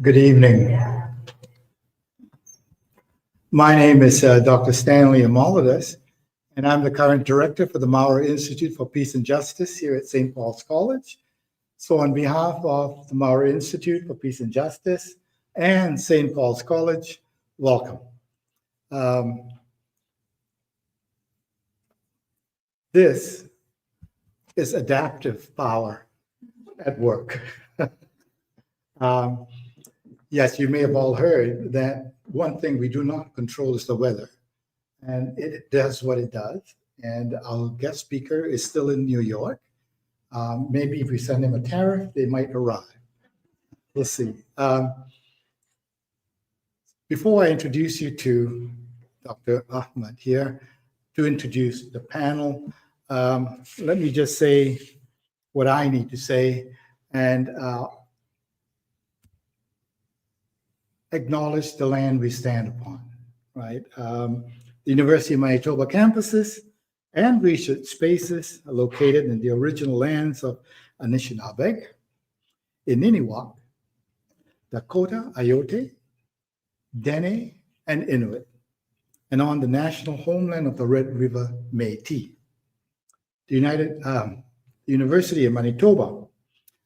Good evening. My name is Dr. Stanley Amolides, and I'm the current director for the Maurer Institute for Peace and Justice here at St. Paul's College. So on behalf of the Maurer Institute for Peace and Justice and St. Paul's College, welcome. This is adaptive power at work. Yes, you may have all heard that one thing we do not control is the weather, and it does what it does. And our guest speaker is still in New York. Maybe if we send him a tariff, they might arrive. We'll see. Before I introduce you to Dr. Ahmed here, to introduce the panel, let me just say what I need to say and acknowledge the land we stand upon, right? The University of Manitoba campuses and research spaces are located in the original lands of Anishinaabe, Ininiwak, Dakota, Ayote, Dene, and Inuit, and on the national homeland of the Red River Métis. The University of Manitoba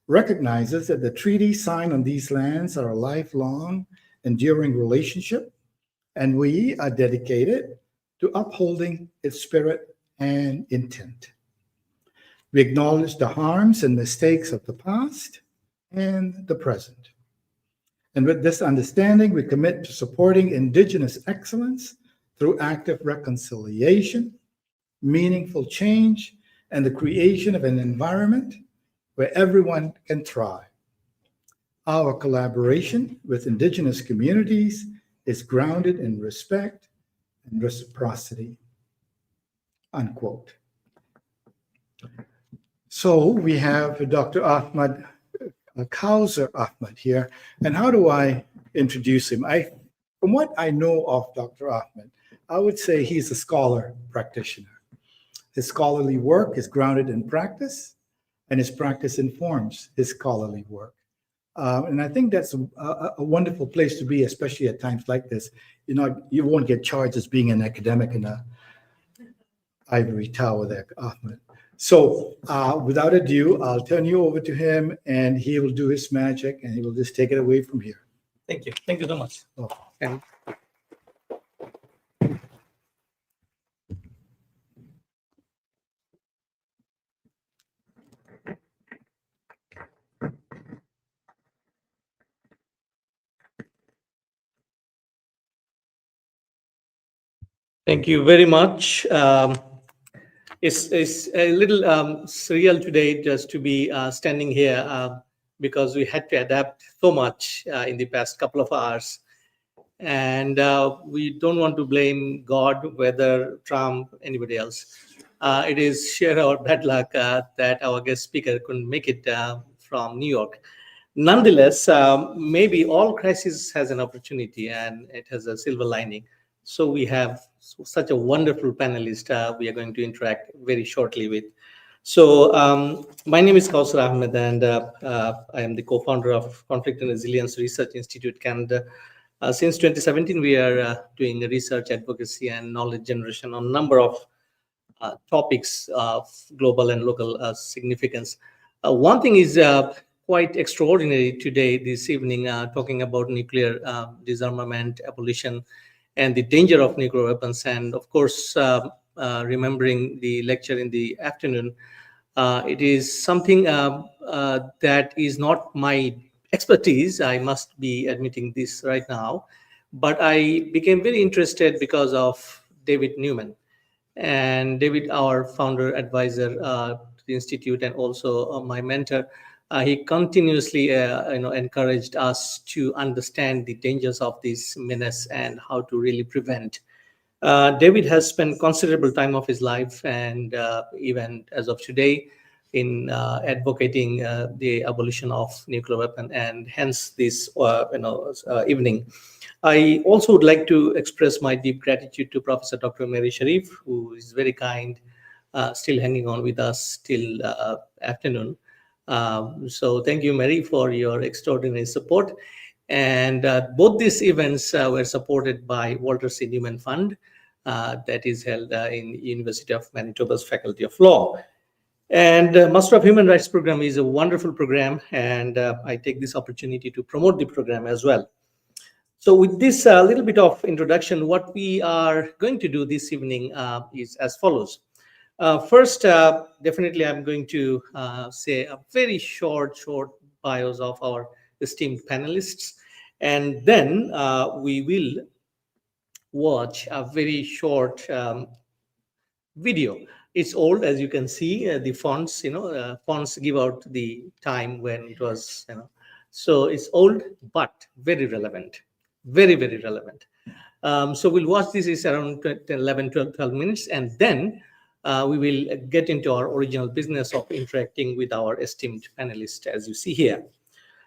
recognizes that the treaties signed on these lands are a lifelong, enduring relationship, and we are dedicated to upholding its spirit and intent. We acknowledge the harms and mistakes of the past and the present. And with this understanding, we commit to supporting Indigenous excellence through active reconciliation, meaningful change, and the creation of an environment where everyone can thrive. Our collaboration with Indigenous communities is grounded in respect and reciprocity, unquote. So we have Dr. Ahmed Kauser Ahmed here. And how do I introduce him? From what I know of Dr. Ahmed, I would say he's a scholar practitioner. His scholarly work is grounded in practice, and his practice informs his scholarly work. And I think that's a wonderful place to be, especially at times like this. You know, you won't get charged as being an academic in a ivory tower there, Ahmed. So without ado, I'll turn you over to him, and he will do his magic, and he will just take it away from here. Thank you. Thank you so much. Oh. And thank you very much. It's a little surreal today just to be standing here because we had to adapt so much in the past couple of hours. And we don't want to blame God, weather, Trump, anybody else. It is sheer our bad luck that our guest speaker couldn't make it from New York. Nonetheless, maybe all crisis has an opportunity and it has a silver lining. So we have such a wonderful panelist we are going to interact very shortly with. So my name is Kauser Ahmed, and I am the co-founder of Conflict and Resilience Research Institute Canada. Since 2017, we are doing research, advocacy, and knowledge generation on a number of topics of global and local significance. One thing is quite extraordinary today, this evening, talking about nuclear disarmament, abolition, and the danger of nuclear weapons. And of course, remembering the lecture in the afternoon, it is something that is not my expertise. I must be admitting this right now. But I became very interested because of David Newman. And David, our founder, advisor to the Institute, and also my mentor, he continuously encouraged us to understand the dangers of this menace and how to really prevent. David has spent considerable time of his life, and even as of today, in advocating the abolition of nuclear weapon, and hence this evening. I also would like to express my deep gratitude to Professor Dr. Mary Sharif, who is very kind, still hanging on with us till afternoon. So thank you, Mary, for your extraordinary support. And both these events were supported by Walter C. Newman Fund that is held in University of Manitoba's Faculty of Law. And Master of Human Rights program is a wonderful program, and I take this opportunity to promote the program as well. So with this little bit of introduction, what we are going to do this evening is as follows. First, definitely I'm going to say a very short bios of our esteemed panelists. And then we will watch a very short video. It's old, as you can see, the fonts, fonts give out the time when it was, so it's old, but very relevant, very, very relevant. So we'll watch this, is around 11, 12 minutes, and then we will get into our original business of interacting with our esteemed panelists, as you see here.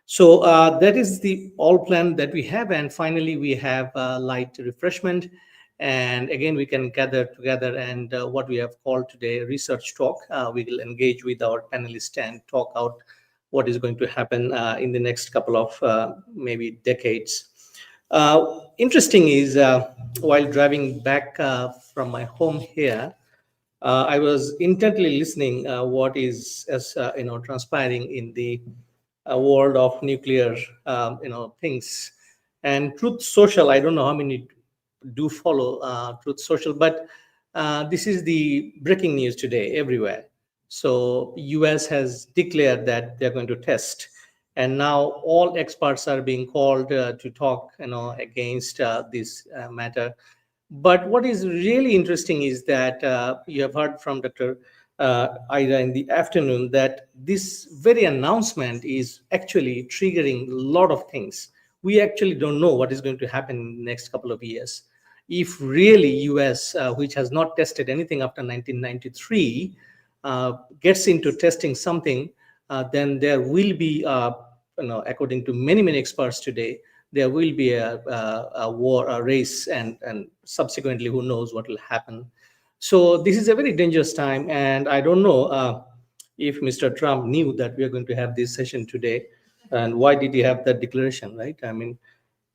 So that is the all plan that we have. And finally, we have light refreshment. And again, we can gather together and what we have called today research talk. We will engage with our panelists and talk out what is going to happen in the next couple of maybe decades. Interesting is while driving back from my home here, I was intently listening what is transpiring in the world of nuclear things. And Truth Social, I don't know how many do follow Truth Social, but this is the breaking news today everywhere. So US has declared that they're going to test, and now all experts are being called to talk against this matter. But what is really interesting is that you have heard from Dr. Ida in the afternoon that this very announcement is actually triggering a lot of things. We actually don't know what is going to happen in the next couple of years. If really US, which has not tested anything after 1993, gets into testing something, then there will be, according to many experts today, there will be a war, a race, and subsequently, who knows what will happen. So this is a very dangerous time, and I don't know if Mr. Trump knew that we are going to have this session today, and why did he have that declaration, right? I mean,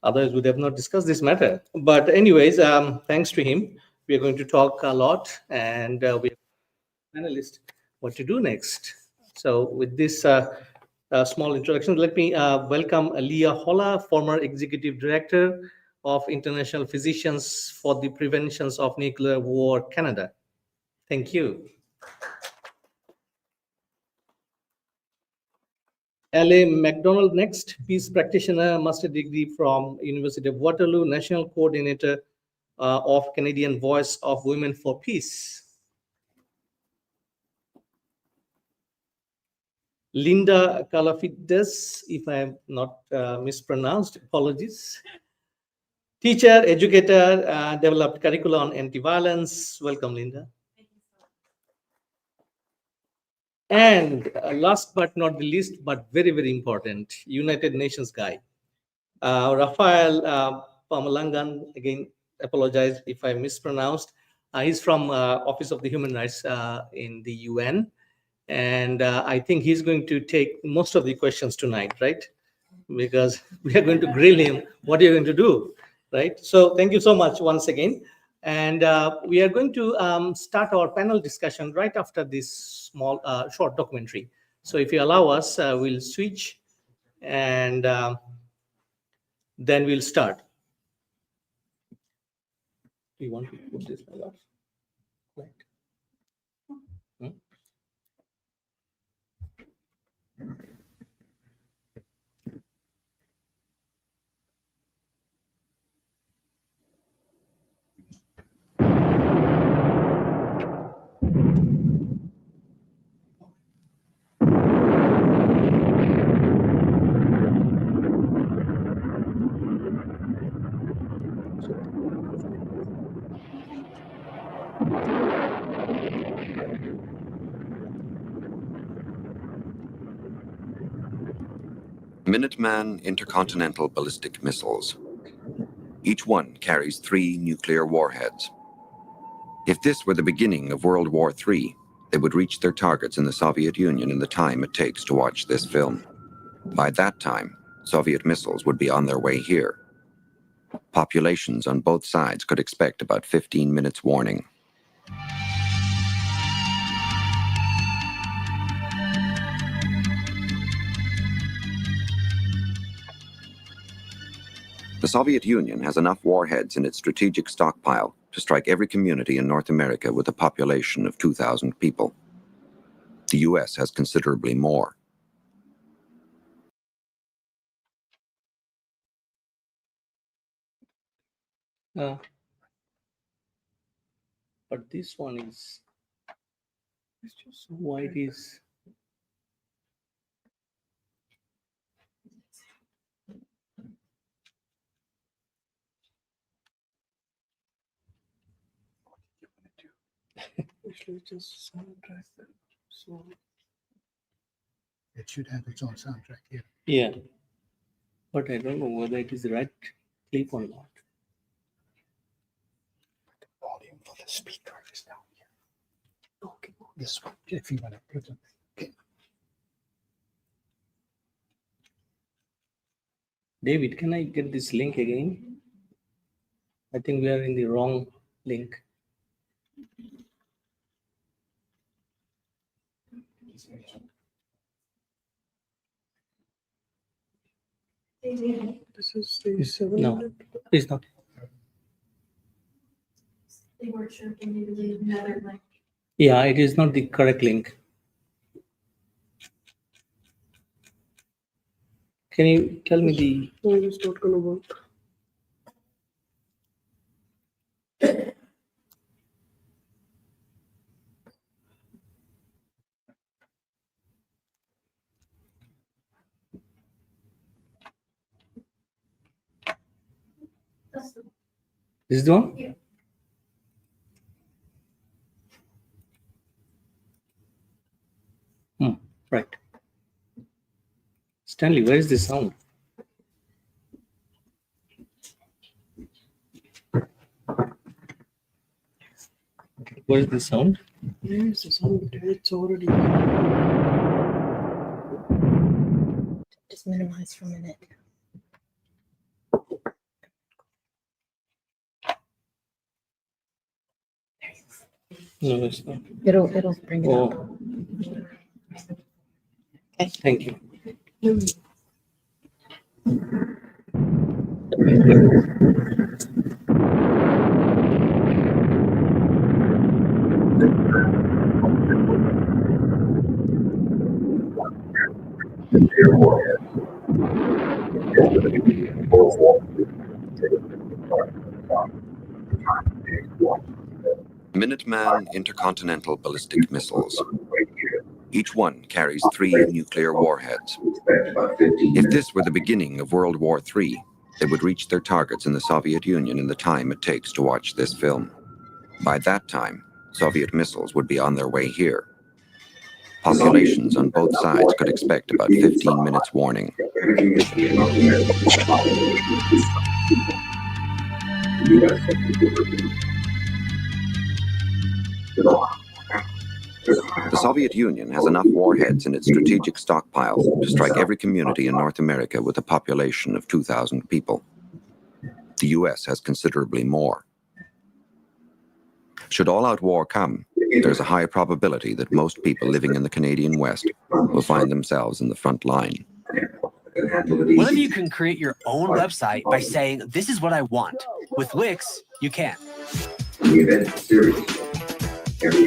others would have not discussed this matter. But anyways, thanks to him, we are going to talk a lot, and we have panelists what to do next. So with this small introduction, let me welcome Leah Holla, former Executive Director of International Physicians for the Prevention of Nuclear War, Canada. Thank you. L.A. McDonald next, peace practitioner, master degree from University of Waterloo, national coordinator of Canadian Voice of Women for Peace. Linda Calafides, if I have not mispronounced, apologies. Teacher, educator, developed curriculum on anti-violence. Welcome, Linda. And last but not the least, but very, very important, United Nations guy. Rafael Pamalangan, again, apologize if I mispronounced. He's from Office of the Human Rights in the UN. And I think he's going to take most of the questions tonight, right? Because we are going to grill him, what are you going to do, right? So thank you so much once again. And we are going to start our panel discussion right after this small, short documentary. So if you allow us, we'll switch and then we'll start. Do you want to put this like that? Right. Minuteman intercontinental ballistic missiles. Each one carries 3 nuclear warheads. If this were the beginning of World War III, they would reach their targets in the Soviet Union in the time it takes to watch this film. By that time, Soviet missiles would be on their way here. Populations on both sides could expect about 15 minutes warning. The Soviet Union has enough warheads in its strategic stockpile to strike every community in North America with a population of 2,000 people. The US has considerably more. But this one is why it is. Just soundtrack. So It should have its own soundtrack here. yeah, but I don't know whether it is the right clip or not. Volume for the speaker is down here. Okay, this one, if you want to put it. Okay. David, can I get this link again? I think we are in the wrong link. This is the 700. No, it's not. They weren't sure if they needed to leave another link. Yeah, it is not the correct link. Can you tell me the? No, it's not gonna work. That's the This is the one? Yeah. Right. Stanley, where is the sound? Where is the sound? Yes, the sound, it's already. just minimize for a minute. No, it's not. It'll bring it up. Oh, Okay. thank you. Minuteman intercontinental ballistic missiles. Each one carries 3 nuclear warheads. If this were the beginning of World War III, they would reach their targets in the Soviet Union in the time it takes to watch this film. By that time, Soviet missiles would be on their way here. Populations on both sides could expect about 15 minutes warning. The Soviet Union has enough warheads in its strategic stockpile to strike every community in North America with a population of 2,000 people. The US has considerably more. Should all-out war come, there's a high probability that most people living in the Canadian West will find themselves in the front line. What if you can create your own website by saying, this is what I want? With Wix, you can.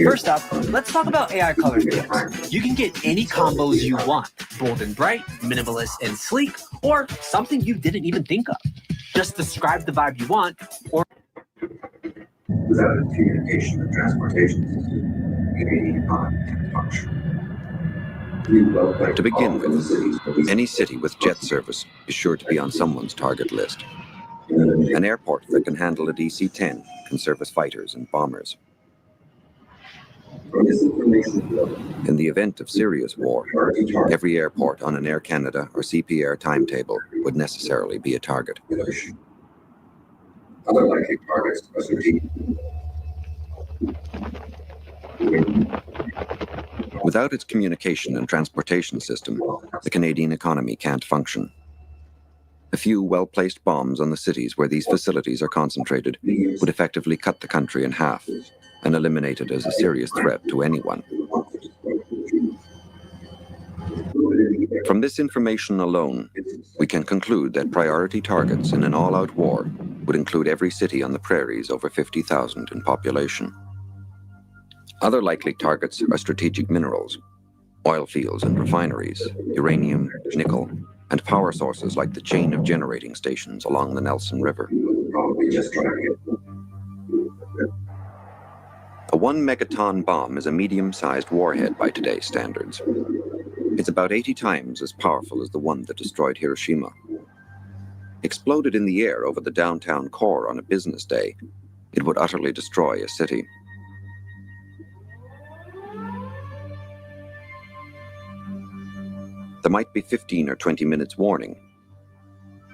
First up, let's talk about AI color schemes. You can get any combos you want, bold and bright, minimalist and sleek, or something you didn't even think of. Just describe the vibe you want, or without a communication and transportation system, Canadian economy can function. To begin with, any city with jet service is sure to be on someone's target list. An airport that can handle a DC-10 can service fighters and bombers. In the event of serious war, every airport on an Air Canada or CP Air timetable would necessarily be a target. Other likely targets are Without its communication and transportation system, the Canadian economy can't function. A few well-placed bombs on the cities where these facilities are concentrated would effectively cut the country in half and eliminate it as a serious threat to anyone. From this information alone, we can conclude that priority targets in an all-out war would include every city on the prairies over 50,000 in population. Other likely targets are strategic minerals, oil fields and refineries, uranium, nickel, and power sources like the chain of generating stations along the Nelson River. A 1 megaton bomb is a medium-sized warhead by today's standards. It's about 80 times as powerful as the one that destroyed Hiroshima. Exploded in the air over the downtown core on a business day, it would utterly destroy a city. There might be 15 or 20 minutes warning,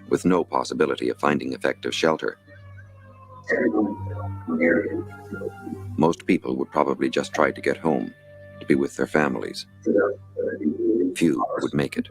with no possibility of finding effective shelter. Most people would probably just try to get home, to be with their families. Few would make it.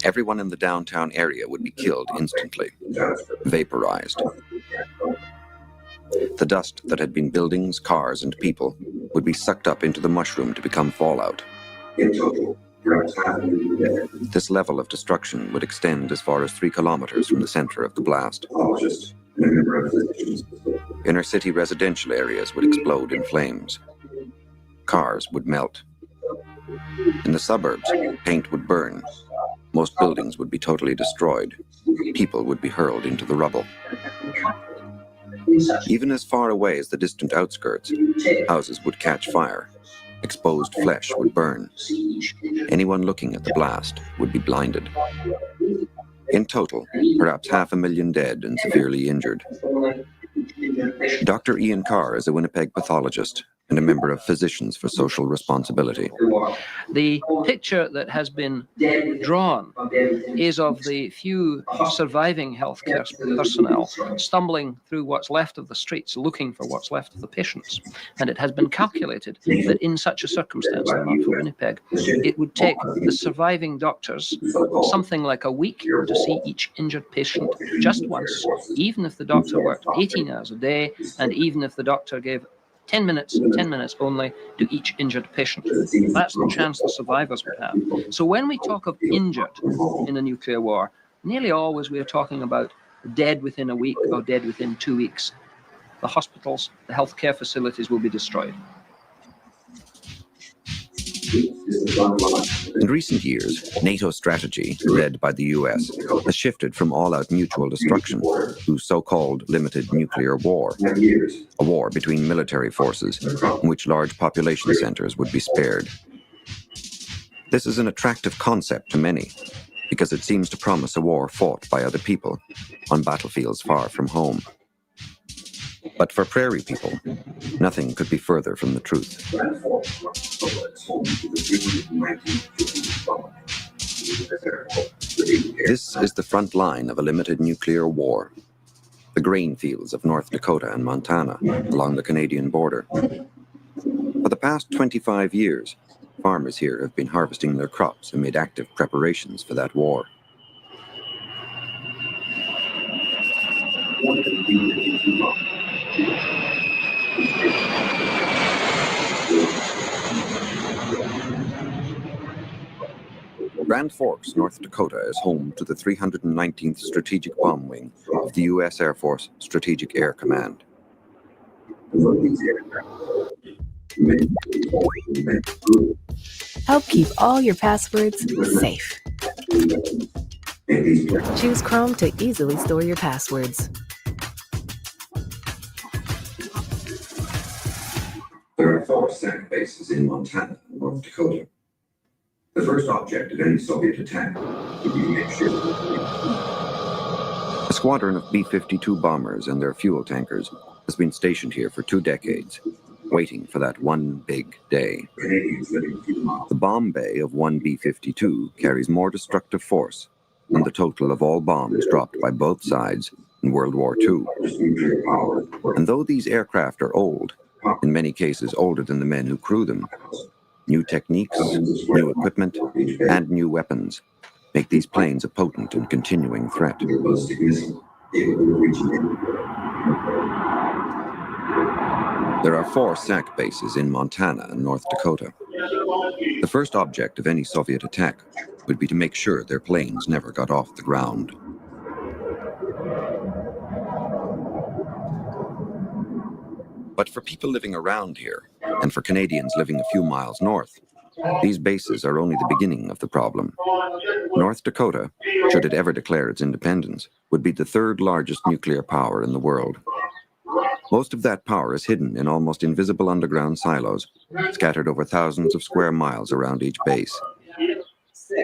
Everyone in the downtown area would be killed instantly, vaporized. The dust that had been buildings, cars, and people would be sucked up into the mushroom to become fallout. This level of destruction would extend as far as 3 kilometers from the center of the blast. Inner city residential areas would explode in flames. Cars would melt. In the suburbs, paint would burn. Most buildings would be totally destroyed. People would be hurled into the rubble. Even as far away as the distant outskirts, houses would catch fire. Exposed flesh would burn. Anyone looking at the blast would be blinded. In total, perhaps 500,000 dead and severely injured. Dr. Ian Carr is a Winnipeg pathologist and a member of Physicians for Social Responsibility. The picture that has been drawn is of the few surviving healthcare personnel stumbling through what's left of the streets, looking for what's left of the patients. And it has been calculated that in such a circumstance, and not for Winnipeg, it would take the surviving doctors something like a week to see each injured patient just once, even if the doctor worked 18 hours a day, and even if the doctor gave 10 minutes only to each injured patient. That's the chance the survivors would have. So when we talk of injured in a nuclear war, nearly always we are talking about dead within a week or dead within 2 weeks. The hospitals, the healthcare facilities will be destroyed. In recent years, NATO's strategy, led by the US, has shifted from all-out mutual destruction to so-called limited nuclear war, a war between military forces in which large population centers would be spared. This is an attractive concept to many, because it seems to promise a war fought by other people on battlefields far from home. But for prairie people, nothing could be further from the truth. This is the front line of a limited nuclear war. The grain fields of North Dakota and Montana along the Canadian border. For the past 25 years, farmers here have been harvesting their crops amid active preparations for that war. Grand Forks, North Dakota is home to the 319th Strategic Bomb Wing of the U.S. Air Force Strategic Air Command. Help keep all your passwords safe. Choose Chrome to easily store your passwords. There are 4 SAC bases in Montana and North Dakota. The first object of any Soviet attack would be to make sure. A squadron of B-52 bombers and their fuel tankers has been stationed here for 2 decades, waiting for that one big day. The bomb bay of 1B-52 carries more destructive force than the total of all bombs dropped by both sides in World War II. And though these aircraft are old, in many cases older than the men who crew them, new techniques, new equipment, and new weapons make these planes a potent and continuing threat. There are 4 SAC bases in Montana and North Dakota. The first object of any Soviet attack would be to make sure their planes never got off the ground. But for people living around here, and for Canadians living a few miles north, these bases are only the beginning of the problem. North Dakota, should it ever declare its independence, would be the 3rd largest nuclear power in the world. Most of that power is hidden in almost invisible underground silos, scattered over thousands of square miles around each base.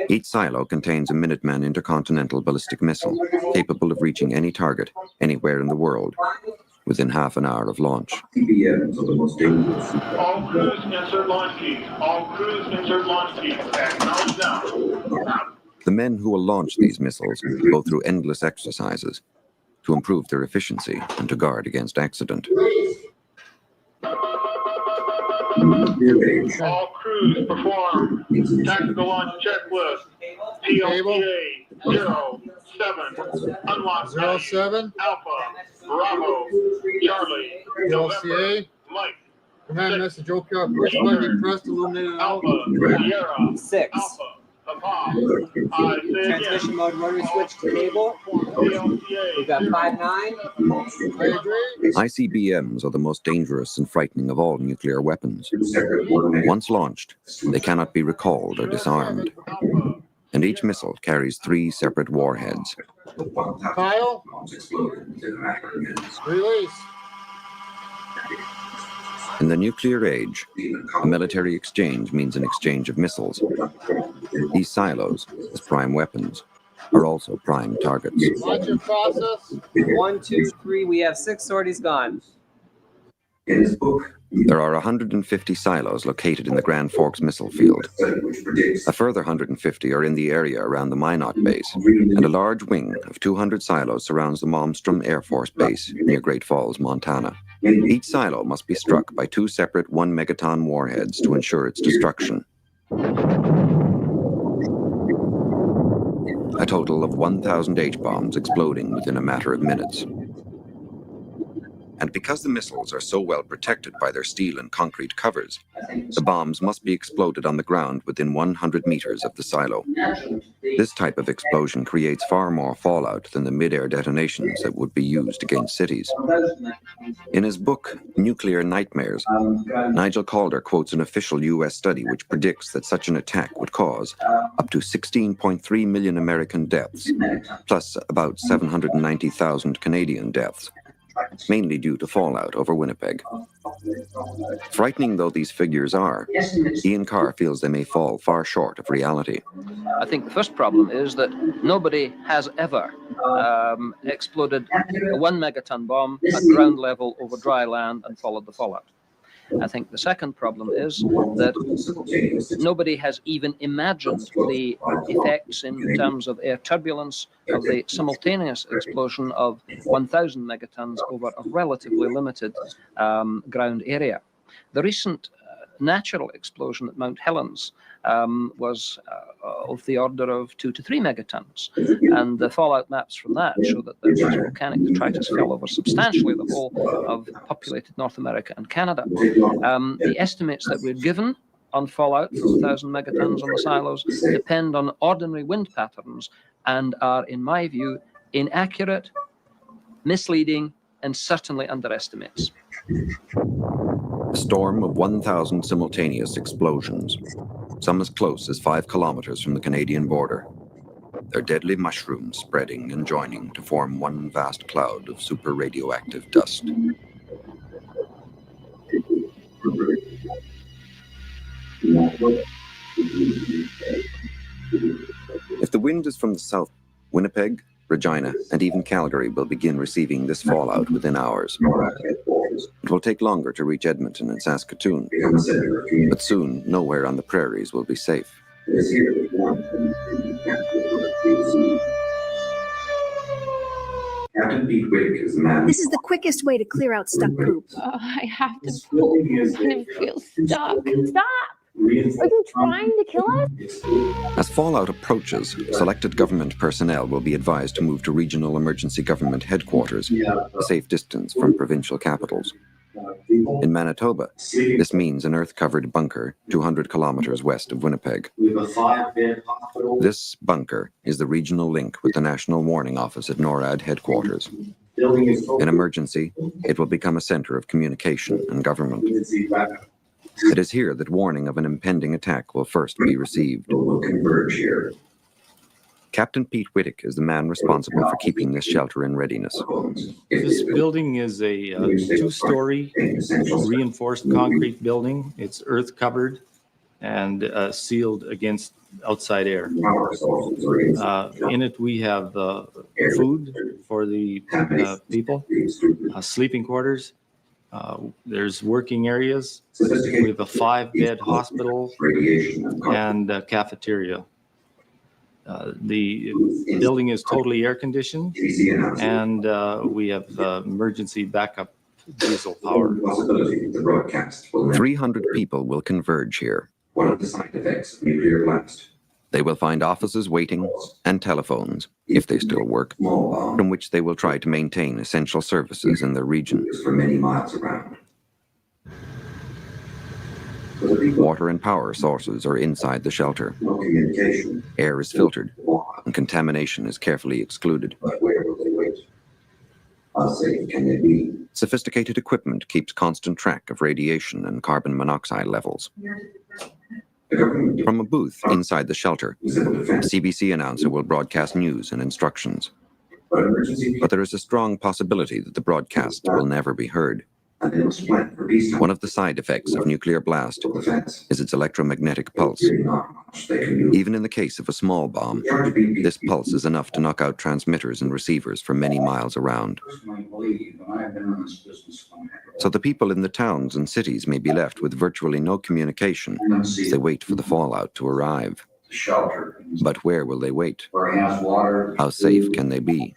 Each silo contains a Minuteman intercontinental ballistic missile, capable of reaching any target, anywhere in the world, within half an hour of launch. All crews insert launch keys. All crews insert launch keys. Acknowledge now. The men who will launch these missiles go through endless exercises to improve their efficiency and to guard against accident. All crews perform tactical launch checklist. TLCA 07. Unlock 07. Alpha. Bravo. Charlie. November. Mike. Command message, okay, push button, press illuminated out. Alpha. Sierra. 6. Alpha. Papa. I say again. Transmission mode rotary switch to cable. TLCA. We've got 5-9. I agree. ICBMs are the most dangerous and frightening of all nuclear weapons. Once launched, they cannot be recalled or disarmed. And each missile carries 3 separate warheads. Kyle, release. In the nuclear age, a military exchange means an exchange of missiles. These silos, as prime weapons, are also prime targets. Launch process. 1, 2, 3. We have 6 sorties gone. In his book, There are 150 silos located in the Grand Forks missile field. A further 150 are in the area around the Minot base, and a large wing of 200 silos surrounds the Malmstrom Air Force Base near Great Falls, Montana. Each silo must be struck by 2 separate 1 megaton warheads to ensure its destruction. A total of 1,000 H-bombs exploding within a matter of minutes. And because the missiles are so well protected by their steel and concrete covers, the bombs must be exploded on the ground within 100 meters of the silo. This type of explosion creates far more fallout than the mid-air detonations that would be used against cities. In his book, Nuclear Nightmares, Nigel Calder quotes an official U.S. study which predicts that such an attack would cause up to 16.3 million American deaths, plus about 790,000 Canadian deaths, mainly due to fallout over Winnipeg. Frightening though these figures are, Ian Carr feels they may fall far short of reality. I think the first problem is that nobody has ever exploded a 1 megaton bomb at ground level over dry land and followed the fallout. I think the second problem is that nobody has even imagined the effects in terms of air turbulence of the simultaneous explosion of 1,000 megatons over a relatively limited ground area. The recent natural explosion at Mount Helens was of the order of 2 to 3 megatons, and the fallout maps from that show that the volcanic detritus fell over substantially the whole of populated North America and Canada. The estimates that we're given on fallout from 1,000 megatons on the silos depend on ordinary wind patterns and are, in my view, inaccurate, misleading, and certainly underestimates. A storm of 1,000 simultaneous explosions, some as close as 5 kilometers from the Canadian border. Their deadly mushrooms spreading and joining to form one vast cloud of super radioactive dust. If the wind is from the south, Winnipeg, Regina, and even Calgary will begin receiving this fallout within hours. It will take longer to reach Edmonton and Saskatoon, become a center of community. but soon nowhere on the prairies will be safe. It is here that warmth and capital. Captain Pete Whittick is the man. This is the quickest way to clear out stuck poop. I have to poop. I kind of feel stuck. Stop! Are you trying to kill us? As fallout approaches, selected government personnel will be advised to move to regional emergency government headquarters, a safe distance from provincial capitals. In Manitoba, this means an earth-covered bunker 200 kilometers west of Winnipeg. This bunker is the regional link with the National Warning Office at NORAD headquarters. In emergency, it will become a center of communication and government. It is here that warning of an impending attack will first be received. Captain Pete Whittick is the man responsible for keeping this shelter in readiness. This building is a two-story reinforced concrete building. It's earth-covered and sealed against outside air. In it, we have food for the people, sleeping quarters. There's working areas. We have a 5-bed hospital and a cafeteria. The building is totally air conditioned, and we have emergency backup diesel power. 300 people will converge here. One of the side effects of nuclear blast. They will find offices waiting and telephones, if they still work, from which they will try to maintain essential services in their region. For many miles around. Water and power sources are inside the shelter. No communication. Air is filtered, and contamination is carefully excluded. But where will they wait? How safe can they be? Sophisticated equipment keeps constant track of radiation and carbon monoxide levels. From a booth inside the shelter, a CBC announcer will broadcast news and instructions. But there is a strong possibility that the broadcast will never be heard. One of the side effects of nuclear blast is its electromagnetic pulse. Even in the case of a small bomb, this pulse is enough to knock out transmitters and receivers for many miles around. So the people in the towns and cities may be left with virtually no communication as they wait for the fallout to arrive. But where will they wait? How safe can they be?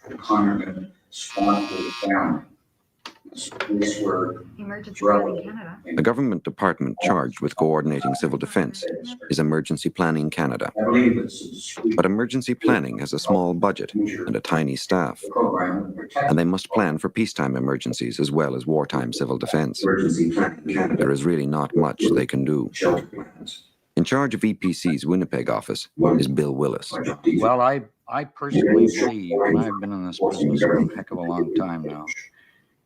Emergency Planning Canada. A government department charged with coordinating civil defense is Emergency Planning Canada. But emergency planning has a small budget and a tiny staff, and they must plan for peacetime emergencies as well as wartime civil defense. There is really not much they can do. In charge of EPC's Winnipeg office is Bill Willis. Well, I personally believe, and I've been in this business for a heck of a long time now,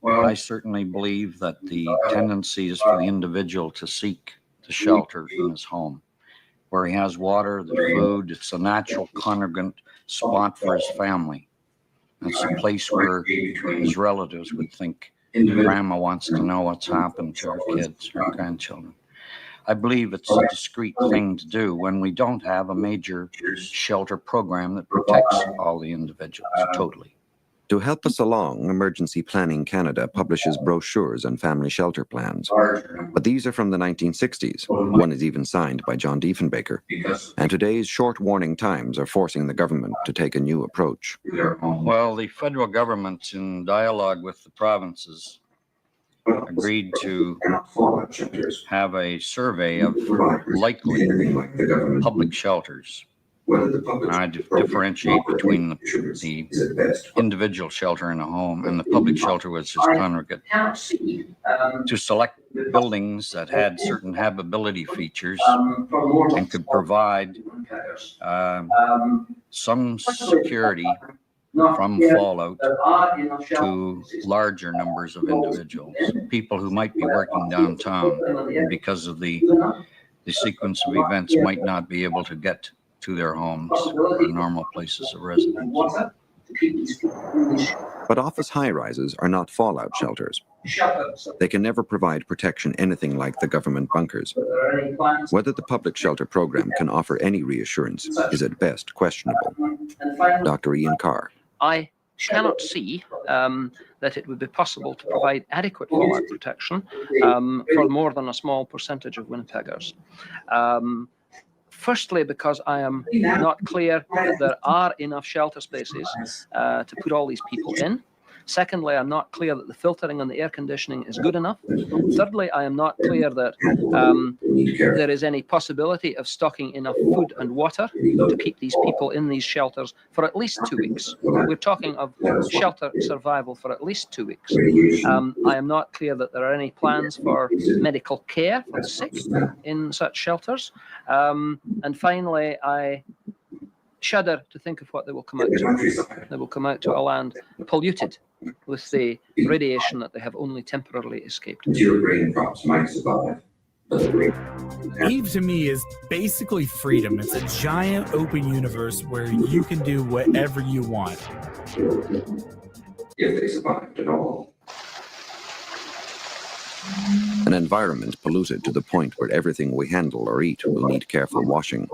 I certainly believe that the tendency is for the individual to seek the shelter in his home, where he has water, the food. It's a natural congregant spot for his family. It's a place where his relatives would think grandma wants to know what's happened to her kids, her grandchildren. I believe it's a discreet thing to do when we don't have a major shelter program that protects all the individuals totally. To help us along, Emergency Planning Canada publishes brochures on family shelter plans. But these are from the 1960s. One is even signed by John Diefenbaker. And today's short warning times are forcing the government to take a new approach. Well, the federal government, in dialogue with the provinces, agreed to have a survey of likely public shelters. And I differentiate between the individual shelter in a home and the public shelter, which is congregate, to select buildings that had certain habitability features and could provide some security from fallout to larger numbers of individuals, people who might be working downtown and because of the sequence of events might not be able to get to their homes or normal places of residence. But office high-rises are not fallout shelters. They can never provide protection anything like the government bunkers. Whether the public shelter program can offer any reassurance is at best questionable. Dr. Ian Carr. I cannot see that it would be possible to provide adequate fallout protection for more than a small percentage of Winnipeggers. Firstly, because I am not clear that there are enough shelter spaces to put all these people in. Secondly, I'm not clear that the filtering and the air conditioning is good enough. Thirdly, I am not clear that there is any possibility of stocking enough food and water to keep these people in these shelters for at least 2 weeks. We're talking of shelter survival for at least 2 weeks. I am not clear that there are any plans for medical care for the sick in such shelters. And finally, I shudder to think of what they will come out to. They will come out to a land polluted with the radiation that they have only temporarily escaped. Your grain crops might survive, but the grain Eve to me is basically freedom. It's a giant open universe where you can do whatever you want. if they survived at all. An environment polluted to the point where everything we handle or eat will need careful washing.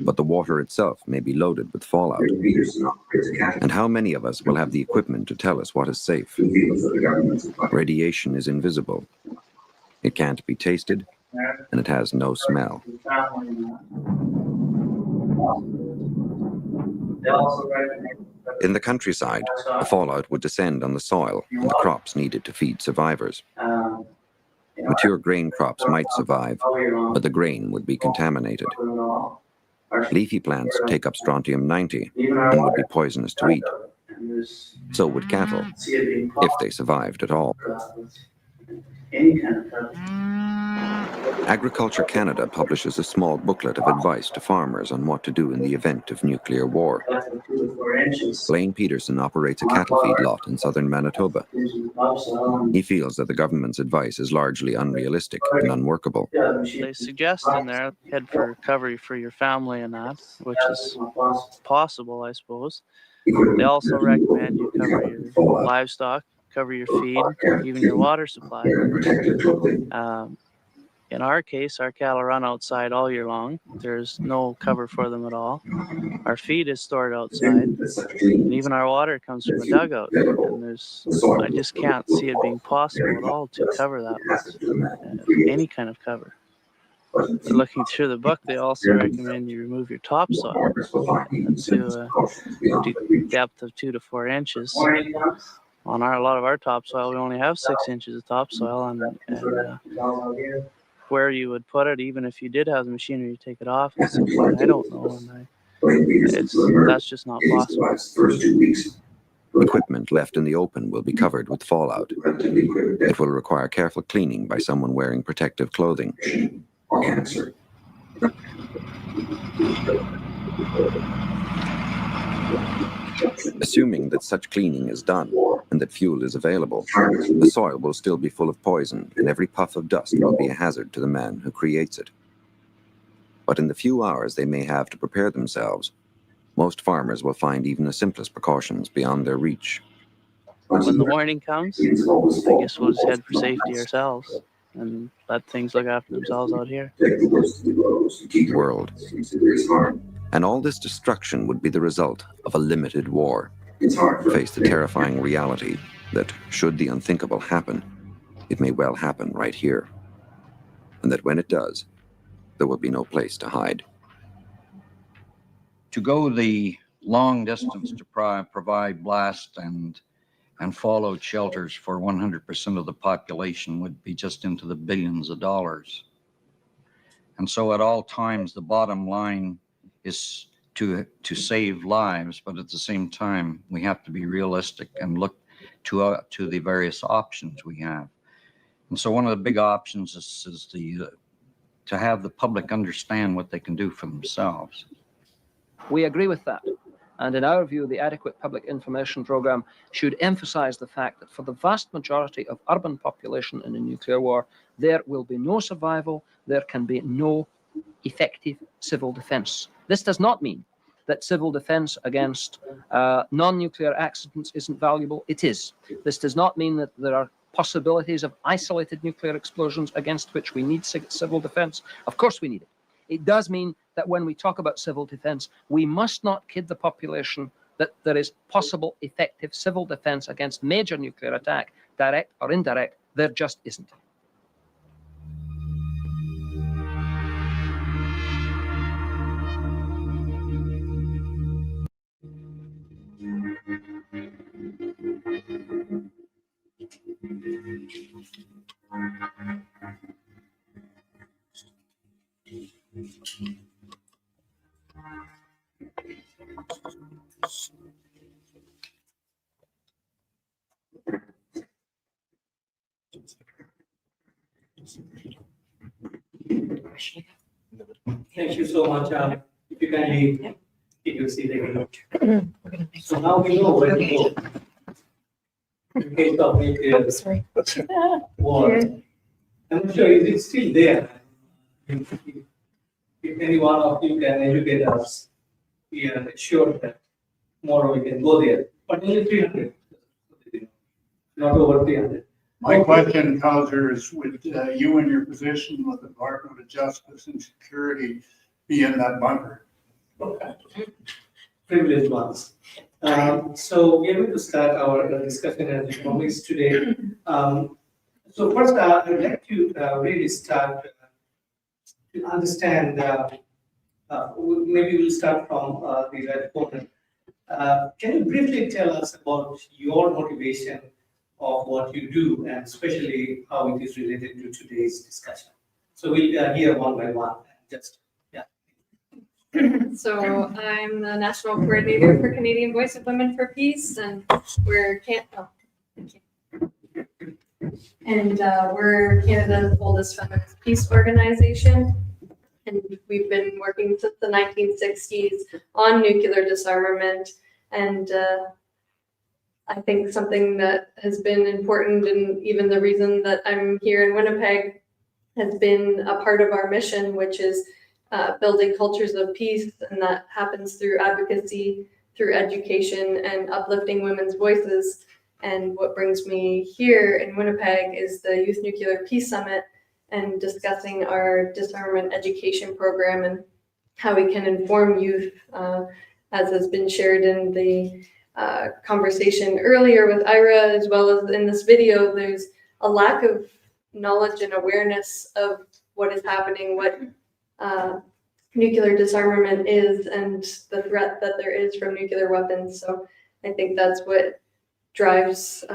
But the water itself may be loaded with fallout. And how many of us will have the equipment to tell us what is safe? Radiation is invisible. It can't be tasted, and it has no smell. In the countryside, the fallout would descend on the soil and the crops needed to feed survivors. Mature grain crops might survive, but the grain would be contaminated. Leafy plants take up strontium-90 and would be poisonous to eat. So would cattle, if they survived at all. Agriculture Canada publishes a small booklet of advice to farmers on what to do in the event of nuclear war. Blaine Peterson operates a cattle feedlot in southern Manitoba. He feels that the government's advice is largely unrealistic and unworkable. They suggest in there head for recovery for your family and that, which is possible, I suppose. They also recommend you cover your livestock, cover your feed, even your water supply. In our case, our cattle run outside all year long. There's no cover for them at all. Our feed is stored outside, and even our water comes from a dugout. And I just can't see it being possible at all to cover that with any kind of cover. But looking through the book, they also recommend you remove your topsoil to a depth of 2 to 4 inches. On a lot of our topsoil, we only have 6 inches of topsoil, and where you would put it, even if you did have the machinery to take it off, I don't know, and that's just not possible. Equipment left in the open will be covered with fallout. It will require careful cleaning by someone wearing protective clothing. Or cancer. Assuming that such cleaning is done and that fuel is available, the soil will still be full of poison, and every puff of dust will be a hazard to the man who creates it. But in the few hours they may have to prepare themselves, most farmers will find even the simplest precautions beyond their reach. When the morning comes, I guess we'll just head for safety ourselves and let things look after themselves out here. World. And all this destruction would be the result of a limited war. Face the terrifying reality that, should the unthinkable happen, it may well happen right here. And that when it does, there will be no place to hide. To go the long distance to provide blast and fallout shelters for 100% of the population would be just into the billions of dollars. And so at all times, the bottom line is to save lives, but at the same time, we have to be realistic and look to the various options we have. And so one of the big options is to have the public understand what they can do for themselves. We agree with that. And in our view, the adequate public information program should emphasize the fact that for the vast majority of urban population in a nuclear war, there will be no survival, there can be no effective civil defense. This does not mean that civil defense against non-nuclear accidents isn't valuable. It is. This does not mean that there are possibilities of isolated nuclear explosions against which we need civil defense. Of course we need it. It does mean that when we talk about civil defense, we must not kid the population that there is possible effective civil defense against major nuclear attack, direct or indirect. There just isn't. Thank you so much. If you kindly take your seat again. So now we know where to go. In case of nuclear war. I'm not sure is it still there. If any one of you can educate us, we are sure that tomorrow we can go there. But only 300, not over 300. My question, Kaiser, is would you in your position with the Department of Justice and Security be in that bunker? Okay. Privileged ones. So we are going to start our discussion as promised today. So first, I'd like to really start to understand. Maybe we'll start from the red corner. Can you briefly tell us about your motivation of what you do, and especially how it is related to today's discussion? So we'll hear one by one. Just So I'm the national coordinator for Canadian Voice of Women for Peace, and we're we're Canada's oldest feminist peace organization, and we've been working since the 1960s on nuclear disarmament. And I think something that has been important, and even the reason that I'm here in Winnipeg, has been a part of our mission, which is building cultures of peace, and that happens through advocacy, through education, and uplifting women's voices. And what brings me here in Winnipeg is the Youth Nuclear Peace Summit, and discussing our disarmament education program and how we can inform youth, as has been shared in the conversation earlier with Ira, as well as in this video. There's a lack of knowledge and awareness of what is happening, what nuclear disarmament is, and the threat that there is from nuclear weapons. So I think that's what drives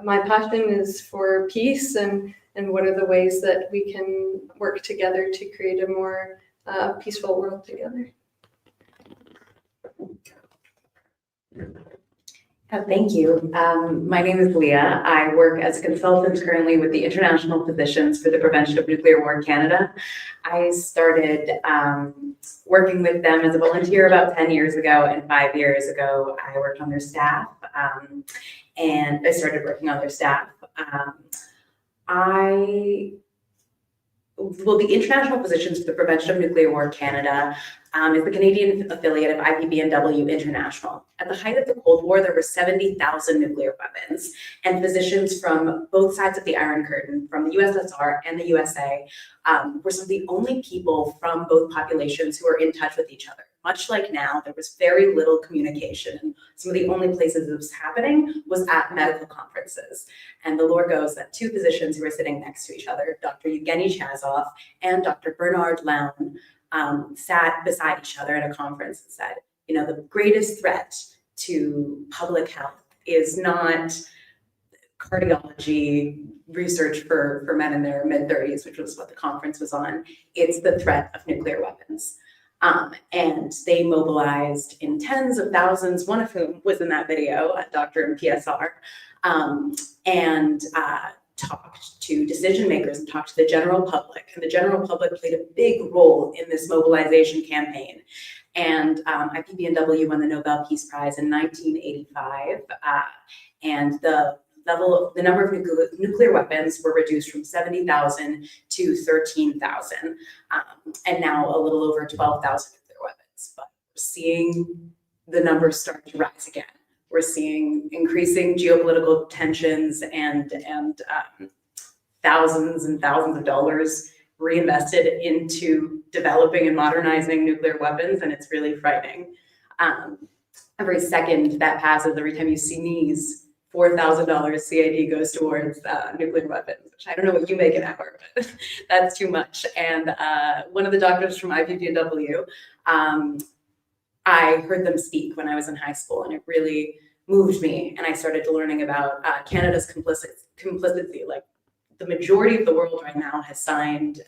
my passion, is for peace, and what are the ways that we can work together to create a more peaceful world together. Thank you. My name is Leah. I work as a consultant currently with the International Physicians for the Prevention of Nuclear War Canada. I started working with them as a volunteer about 10 years ago, and 5 years ago I worked on their staff, and I started working on their staff. The International Physicians for the Prevention of Nuclear War Canada is the Canadian affiliate of IPBNW International. At the height of the Cold War, there were 70,000 nuclear weapons, and physicians from both sides of the Iron Curtain, from the USSR and the USA, were some of the only people from both populations who were in touch with each other. Much like now, there was very little communication, and some of the only places it was happening was at medical conferences. And the lore goes that two physicians who were sitting next to each other, Dr. Evgeny Chazov and Dr. Bernard Lown, sat beside each other at a conference and said, you know, the greatest threat to public health is not cardiology research for men in their mid-30s, which was what the conference was on. It's the threat of nuclear weapons. And they mobilized in tens of thousands, one of whom was in that video, Dr. in PSR, and talked to decision makers and talked to the general public. And the general public played a big role in this mobilization campaign. And IPBNW won the Nobel Peace Prize in 1985. And the number of nuclear weapons were reduced from 70,000 to 13,000, and now a little over 12,000 nuclear weapons. But we're seeing the numbers start to rise again. We're seeing increasing geopolitical tensions and thousands and thousands of dollars reinvested into developing and modernizing nuclear weapons, and it's really frightening. every second that passes, every time you sneeze, $4,000 CID goes towards nuclear weapons, which I don't know what you make an hour, but that's too much. And one of the doctors from IPPW, I heard them speak when I was in high school, and it really moved me. And I started learning about Canada's complicity. Like, the majority of the world right now has signed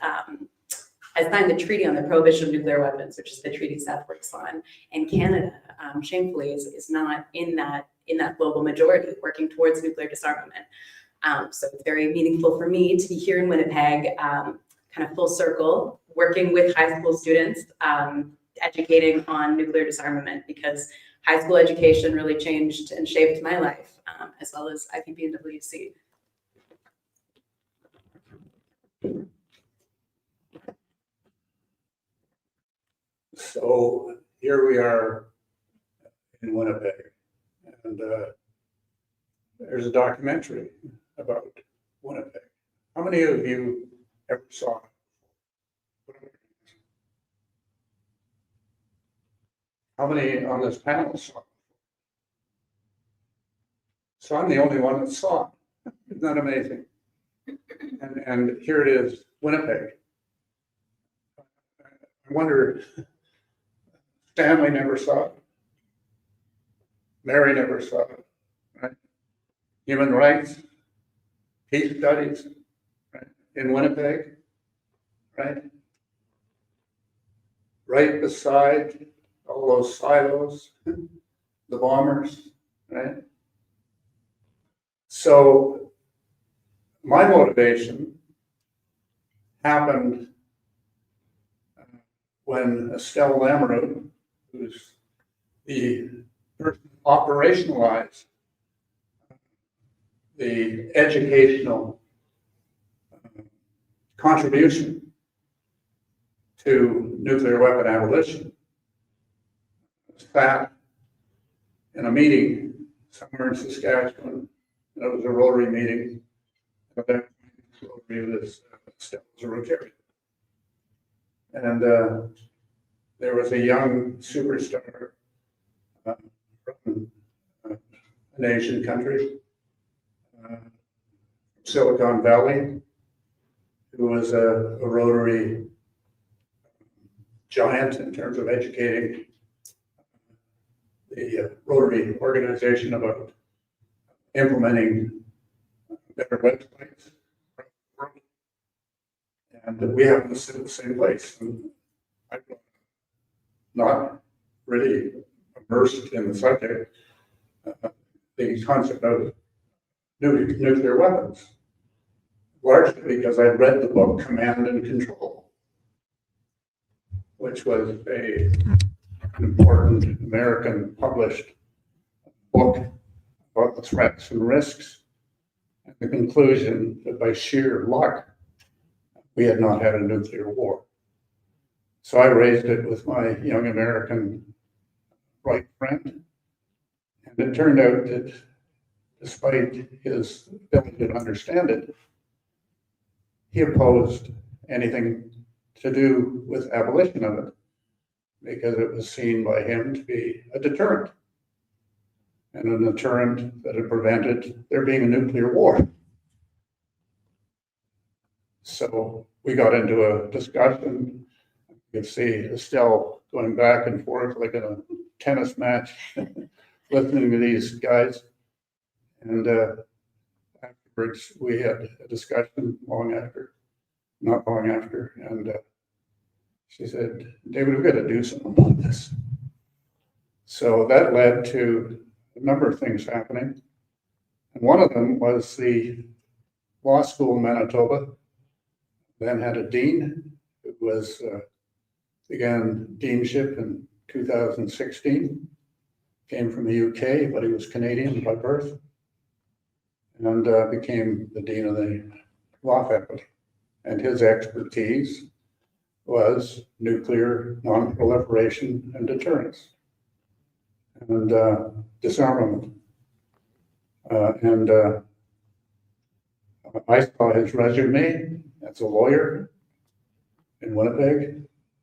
the treaty on the prohibition of nuclear weapons, which is the treaty Seth works on. And Canada, shamefully, is not in that global majority working towards nuclear disarmament. So it's very meaningful for me to be here in Winnipeg, kind of full circle, working with high school students, educating on nuclear disarmament, because high school education really changed and shaped my life, as well as IPP and WC. So here we are in Winnipeg, and there's a documentary about Winnipeg. How many of you ever saw it? How many on this panel saw it? So I'm the only one that saw it. Isn't that amazing? And here it is, Winnipeg. I wonder, Stanley never saw it. Mary never saw it, right? Human rights, peace studies, right? In Winnipeg, right? Right beside all those silos, the bombers, right? So my motivation happened when Estelle Lamoureux, who's the person who operationalized the educational contribution to nuclear weapon abolition, sat in a meeting somewhere in Saskatchewan. It was a Rotary meeting. Rotary was Estelle was a Rotarian. And there was a young superstar from an Asian country, Silicon Valley, who was a Rotary giant in terms of educating the Rotary organization about implementing better websites. And we happen to sit in the same place. And I'm not really immersed in the subject, the concept of nuclear weapons, largely because I read the book Command and Control, which was an important American published book about the threats and risks, and the conclusion that by sheer luck, we had not had a nuclear war. So I raised it with my young American right friend, and it turned out that despite his ability to understand it, he opposed anything to do with abolition of it, because it was seen by him to be a deterrent, and a deterrent that had prevented there being a nuclear war. So we got into a discussion. You could see Estelle going back and forth like in a tennis match, listening to these guys. And afterwards, we had a discussion not long after. And she said, David, we've got to do something about this. So that led to a number of things happening. And one of them was the law school in Manitoba then had a dean who was began deanship in 2016, came from the UK, but he was Canadian by birth, and became the dean of the law faculty. And his expertise was nuclear non-proliferation and deterrence and disarmament. I saw his resume as a lawyer in Winnipeg,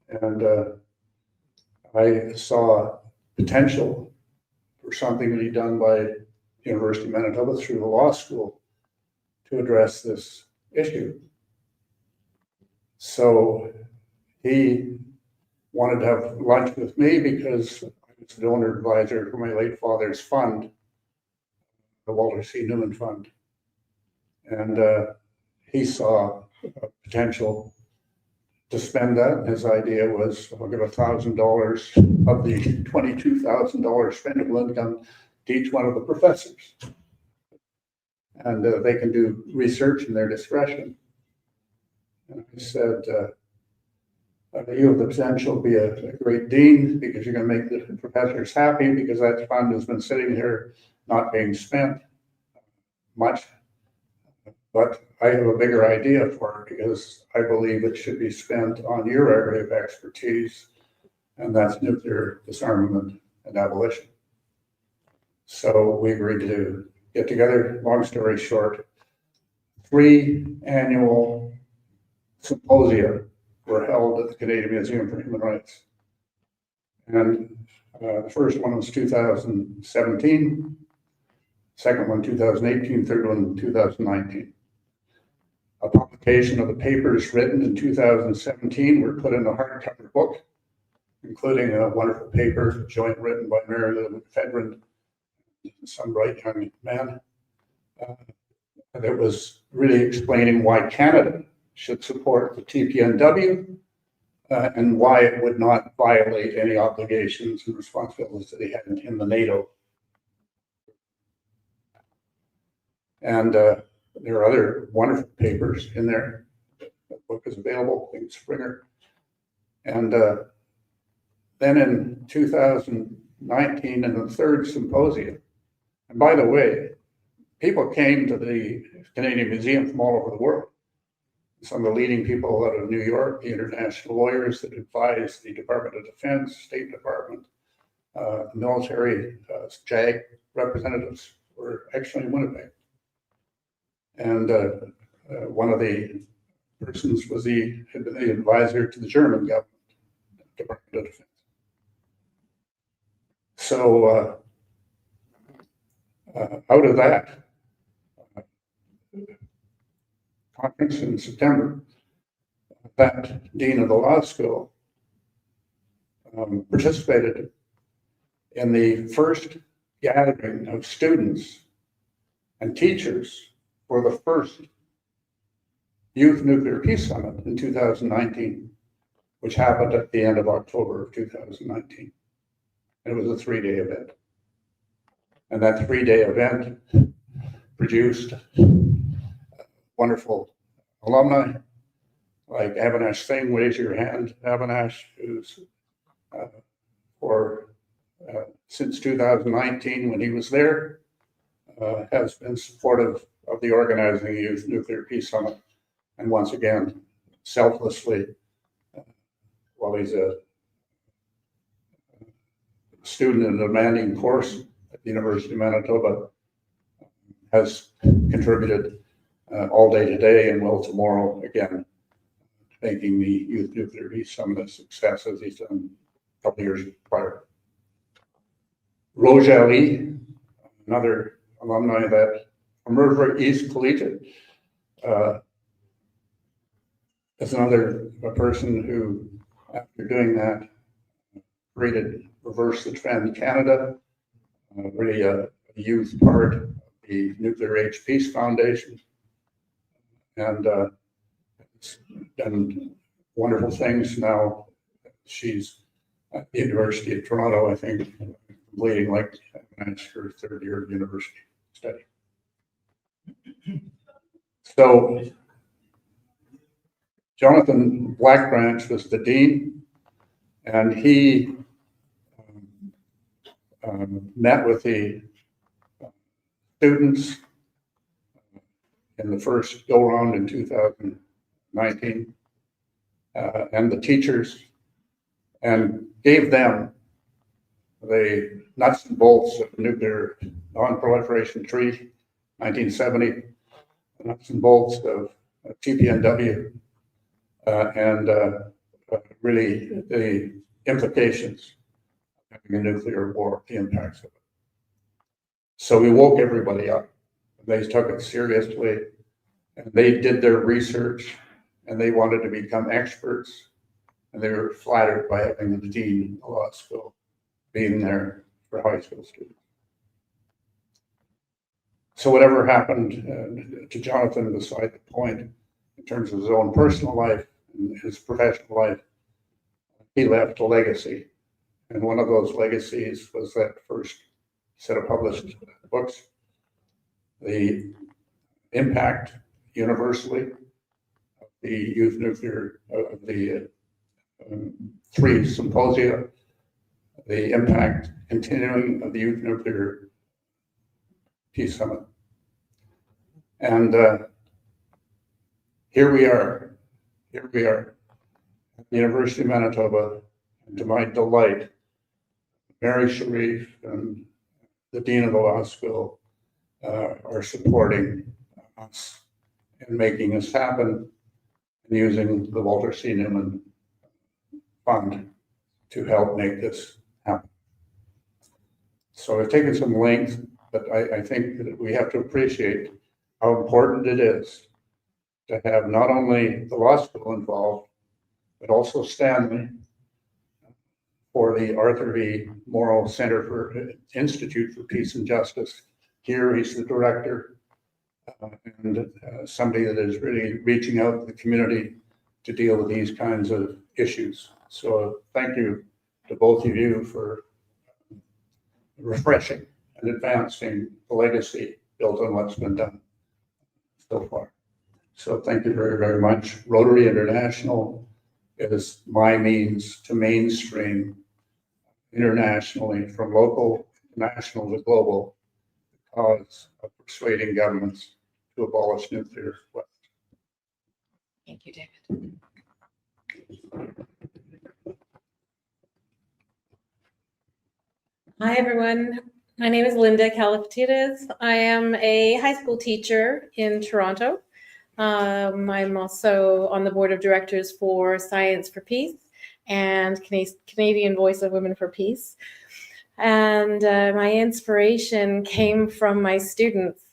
and I saw potential for something to be done by University of Manitoba through the law school to address this issue. So he wanted to have lunch with me because I was the donor advisor for my late father's fund, the Walter C. Newman Fund. And he saw potential to spend that. His idea was, I'll give $1,000 of the $22,000 spendable income to each one of the professors. And they can do research in their discretion. And I said, you have the potential to be a great dean because you're going to make the professors happy because that fund has been sitting here not being spent much. But I have a bigger idea for it because I believe it should be spent on your area of expertise, and that's nuclear disarmament and abolition. So we agreed to get together. Long story short, 3 annual symposia were held at the Canadian Museum for Human Rights. And the first one was 2017, second one 2018, third one 2019. A publication of the papers written in 2017 were put in a hardcover book, including a wonderful paper, joint written by Mary Lou McFedrin, some bright young man. That was really explaining why Canada should support the TPNW and why it would not violate any obligations and responsibilities that they had in the NATO. And there are other wonderful papers in there. The book is available, I think it's Springer. And then in 2019, in the third symposium, and by the way, people came to the Canadian Museum from all over the world. Some of the leading people out of New York, the international lawyers that advise the Department of Defense, State Department, military, JAG representatives were actually in Winnipeg. And one of the persons had been the advisor to the German government, Department of Defense. So out of that conference in September, that dean of the law school participated in the first gathering of students and teachers for the first Youth Nuclear Peace Summit in 2019, which happened at the end of October of 2019. And it was a 3-day event. And that 3-day event produced wonderful alumni like Avinash Singh. Raise your hand. Avinash, who's since 2019 when he was there, has been supportive of the Organizing Youth Nuclear Peace Summit. And once again, selflessly, while he's a student in a demanding course at the University of Manitoba, has contributed all day today and will tomorrow, again, making the Youth Nuclear Peace Summit a success as he's done a couple of years prior. Roja Ali, another alumni from River East Collegiate, is another person who, after doing that, created Reverse the Trend Canada, really a youth part of the Nuclear Age Peace Foundation, and done wonderful things. Now she's at the University of Toronto, I think, completing like her 3rd year of university study. So Jonathan Blackbranch was the dean, and he met with the students in the first go-round in 2019, and the teachers, and gave them the nuts and bolts of the Nuclear Non-Proliferation Treaty, 1970, the nuts and bolts of TPNW, and really the implications of having a nuclear war, the impacts of it. So we woke everybody up. They took it seriously, and they did their research, and they wanted to become experts, and they were flattered by having the dean of the law school being there for high school students. So whatever happened to Jonathan beside the point, in terms of his own personal life and his professional life, he left a legacy. And one of those legacies was that first set of published books, the impact universally of the youth nuclear, of the 3 symposia, the impact continuing of the youth nuclear peace summit. And here we are at the University of Manitoba, and to my delight, Mary Sharif and the Dean of the Law School are supporting us in making this happen and using the Walter C. Newman Fund to help make this happen. So I've taken some length, but I think that we have to appreciate how important it is to have not only the law school involved, but also Stanley for the Arthur V. Morrow Center for Institute for Peace and Justice. Here he's the director and somebody that is really reaching out to the community to deal with these kinds of issues. So thank you to both of you for refreshing and advancing the legacy built on what's been done so far. So thank you very, very much. Rotary International is my means to mainstream internationally, from local, national to global, the cause of persuading governments to abolish nuclear weapons. Thank you, David. Hi, everyone. My name is Linda Calafatides. I am a high school teacher in Toronto. I'm also on the board of directors for Science for Peace and Canadian Voice of Women for Peace. And my inspiration came from my students.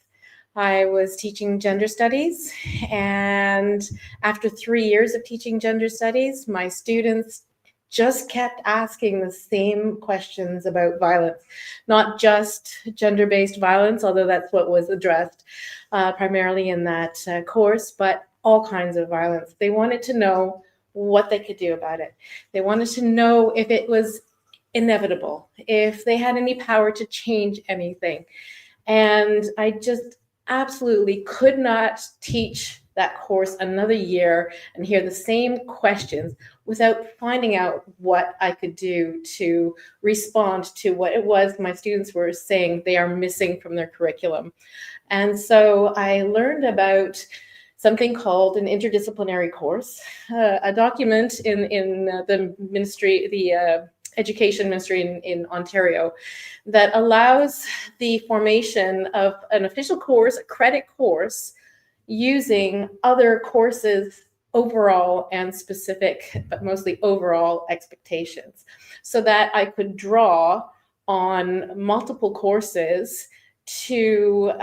I was teaching gender studies, and after 3 years of teaching gender studies, my students just kept asking the same questions about violence, not just gender-based violence, although that's what was addressed primarily in that course, but all kinds of violence. They wanted to know what they could do about it. They wanted to know if it was inevitable, if they had any power to change anything. And I just absolutely could not teach that course another year and hear the same questions without finding out what I could do to respond to what it was my students were saying they are missing from their curriculum. And so I learned about something called an interdisciplinary course, a document in the ministry, the education ministry in Ontario, that allows the formation of an official course, a credit course, using other courses' overall and specific, but mostly overall expectations, so that I could draw on multiple courses to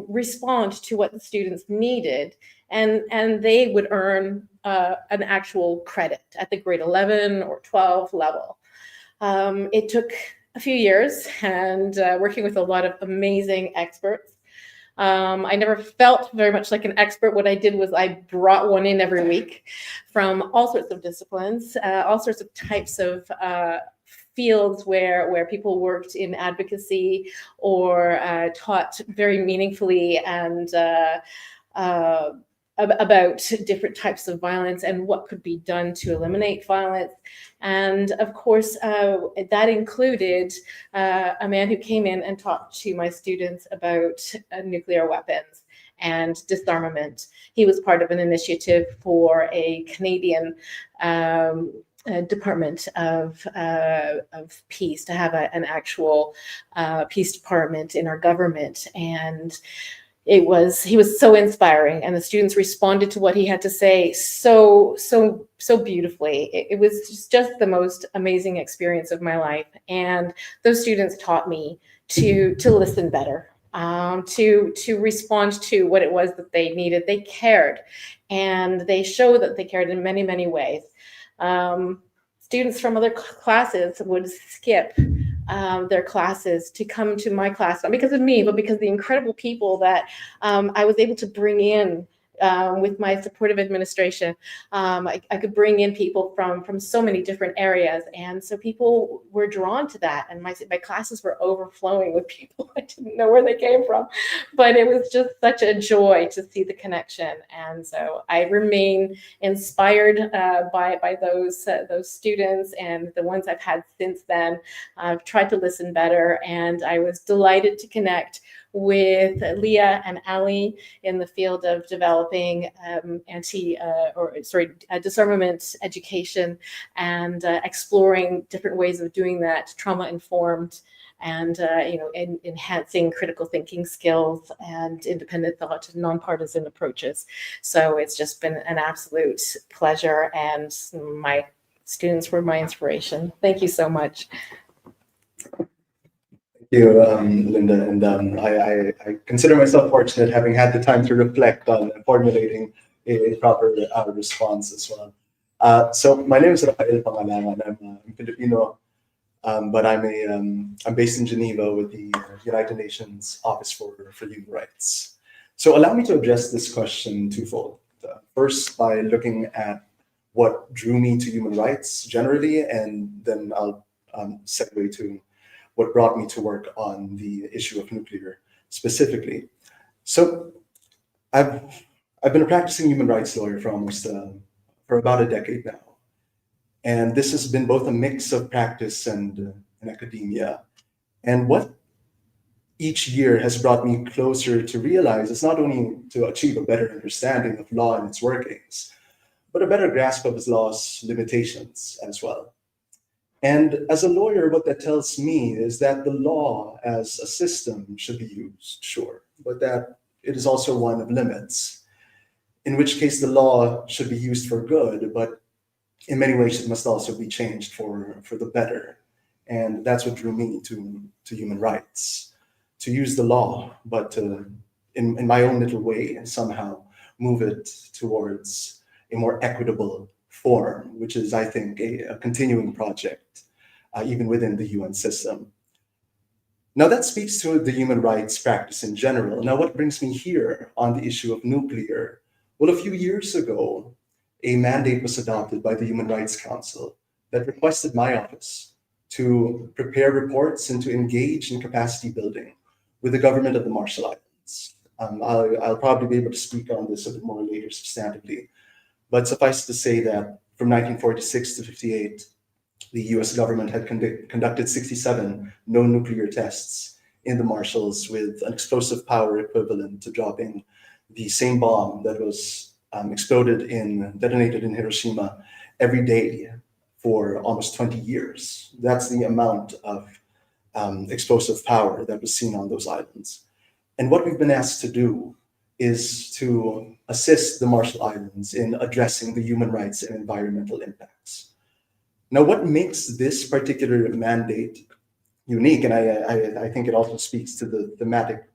respond to what the students needed, and they would earn an actual credit at the grade 11 or 12 level. It took a few years and working with a lot of amazing experts. I never felt very much like an expert. What I did was I brought one in every week from all sorts of disciplines, all sorts of types of fields where people worked in advocacy or taught very meaningfully and about different types of violence and what could be done to eliminate violence. And of course, that included a man who came in and talked to my students about nuclear weapons and disarmament. He was part of an initiative for a Canadian Department of Peace, to have an actual peace department in our government. And he was so inspiring, and the students responded to what he had to say so beautifully. It was just the most amazing experience of my life. And those students taught me to listen better, to respond to what it was that they needed. They cared, and they showed that they cared in many, many ways. Students from other classes would skip their classes to come to my class, not because of me, but because of the incredible people that I was able to bring in with my supportive administration. I could bring in people from so many different areas, and so people were drawn to that, and my classes were overflowing with people. I didn't know where they came from, but it was just such a joy to see the connection. And so I remain inspired by those students and the ones I've had since then. I've tried to listen better, and I was delighted to connect with Leah and Ali in the field of developing disarmament education and exploring different ways of doing that, trauma-informed, and enhancing critical thinking skills and independent thought and nonpartisan approaches. So it's just been an absolute pleasure, and my students were my inspiration. Thank you so much. Thank you, Linda. And I consider myself fortunate having had the time to reflect on formulating a proper response as well. So my name is Rafael Pangalangan. I'm Filipino, but I'm based in Geneva with the United Nations Office for Human Rights. So allow me to address this question twofold. First, by looking at what drew me to human rights generally, and then I'll segue to what brought me to work on the issue of nuclear specifically. So I've been a practicing human rights lawyer for about a decade now. And this has been both a mix of practice and academia. And what each year has brought me closer to realize is not only to achieve a better understanding of law and its workings, but a better grasp of its law's limitations as well. And as a lawyer, what that tells me is that the law as a system should be used, sure, but that it is also one of limits, in which case the law should be used for good, but in many ways it must also be changed for the better. And that's what drew me to human rights, to use the law, but to, in my own little way, somehow move it towards a more equitable form, which is, I think, a continuing project, even within the UN system. Now that speaks to the human rights practice in general. Now what brings me here on the issue of nuclear? Well, a few years ago, a mandate was adopted by the Human Rights Council that requested my office to prepare reports and to engage in capacity building with the government of the Marshall Islands. I'll probably be able to speak on this a bit more later substantively, but suffice to say that from 1946 to 58, the US government had conducted 67 no-nuclear tests in the Marshalls with an explosive power equivalent to dropping the same bomb that was detonated in Hiroshima every day for almost 20 years. That's the amount of explosive power that was seen on those islands. And what we've been asked to do is to assist the Marshall Islands in addressing the human rights and environmental impacts. Now, what makes this particular mandate unique, and I think it also speaks to the thematic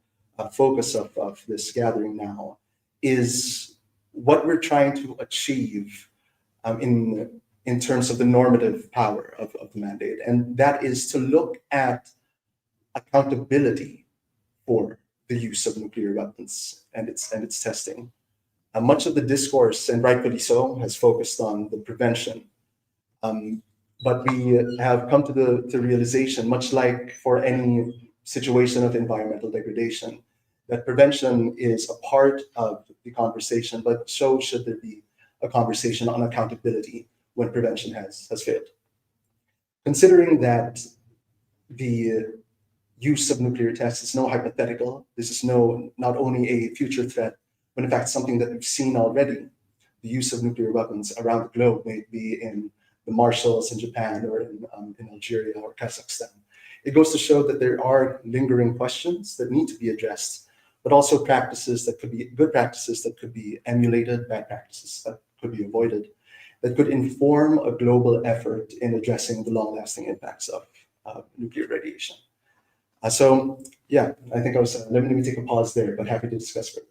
focus of this gathering now, is what we're trying to achieve in terms of the normative power of the mandate. And that is to look at accountability for the use of nuclear weapons and its testing. Much of the discourse, and rightfully so, has focused on the prevention. But we have come to the realization, much like for any situation of environmental degradation, that prevention is a part of the conversation, but so should there be a conversation on accountability when prevention has failed. Considering that the use of nuclear tests is no hypothetical, this is not only a future threat, but in fact something that we've seen already. The use of nuclear weapons around the globe, may it be in the Marshalls in Japan or in Algeria or Kazakhstan. It goes to show that there are lingering questions that need to be addressed, but also practices that could be good practices that could be emulated, bad practices that could be avoided, that could inform a global effort in addressing the long-lasting impacts of nuclear radiation. So yeah, I think I was, let me take a pause there, but happy to discuss further.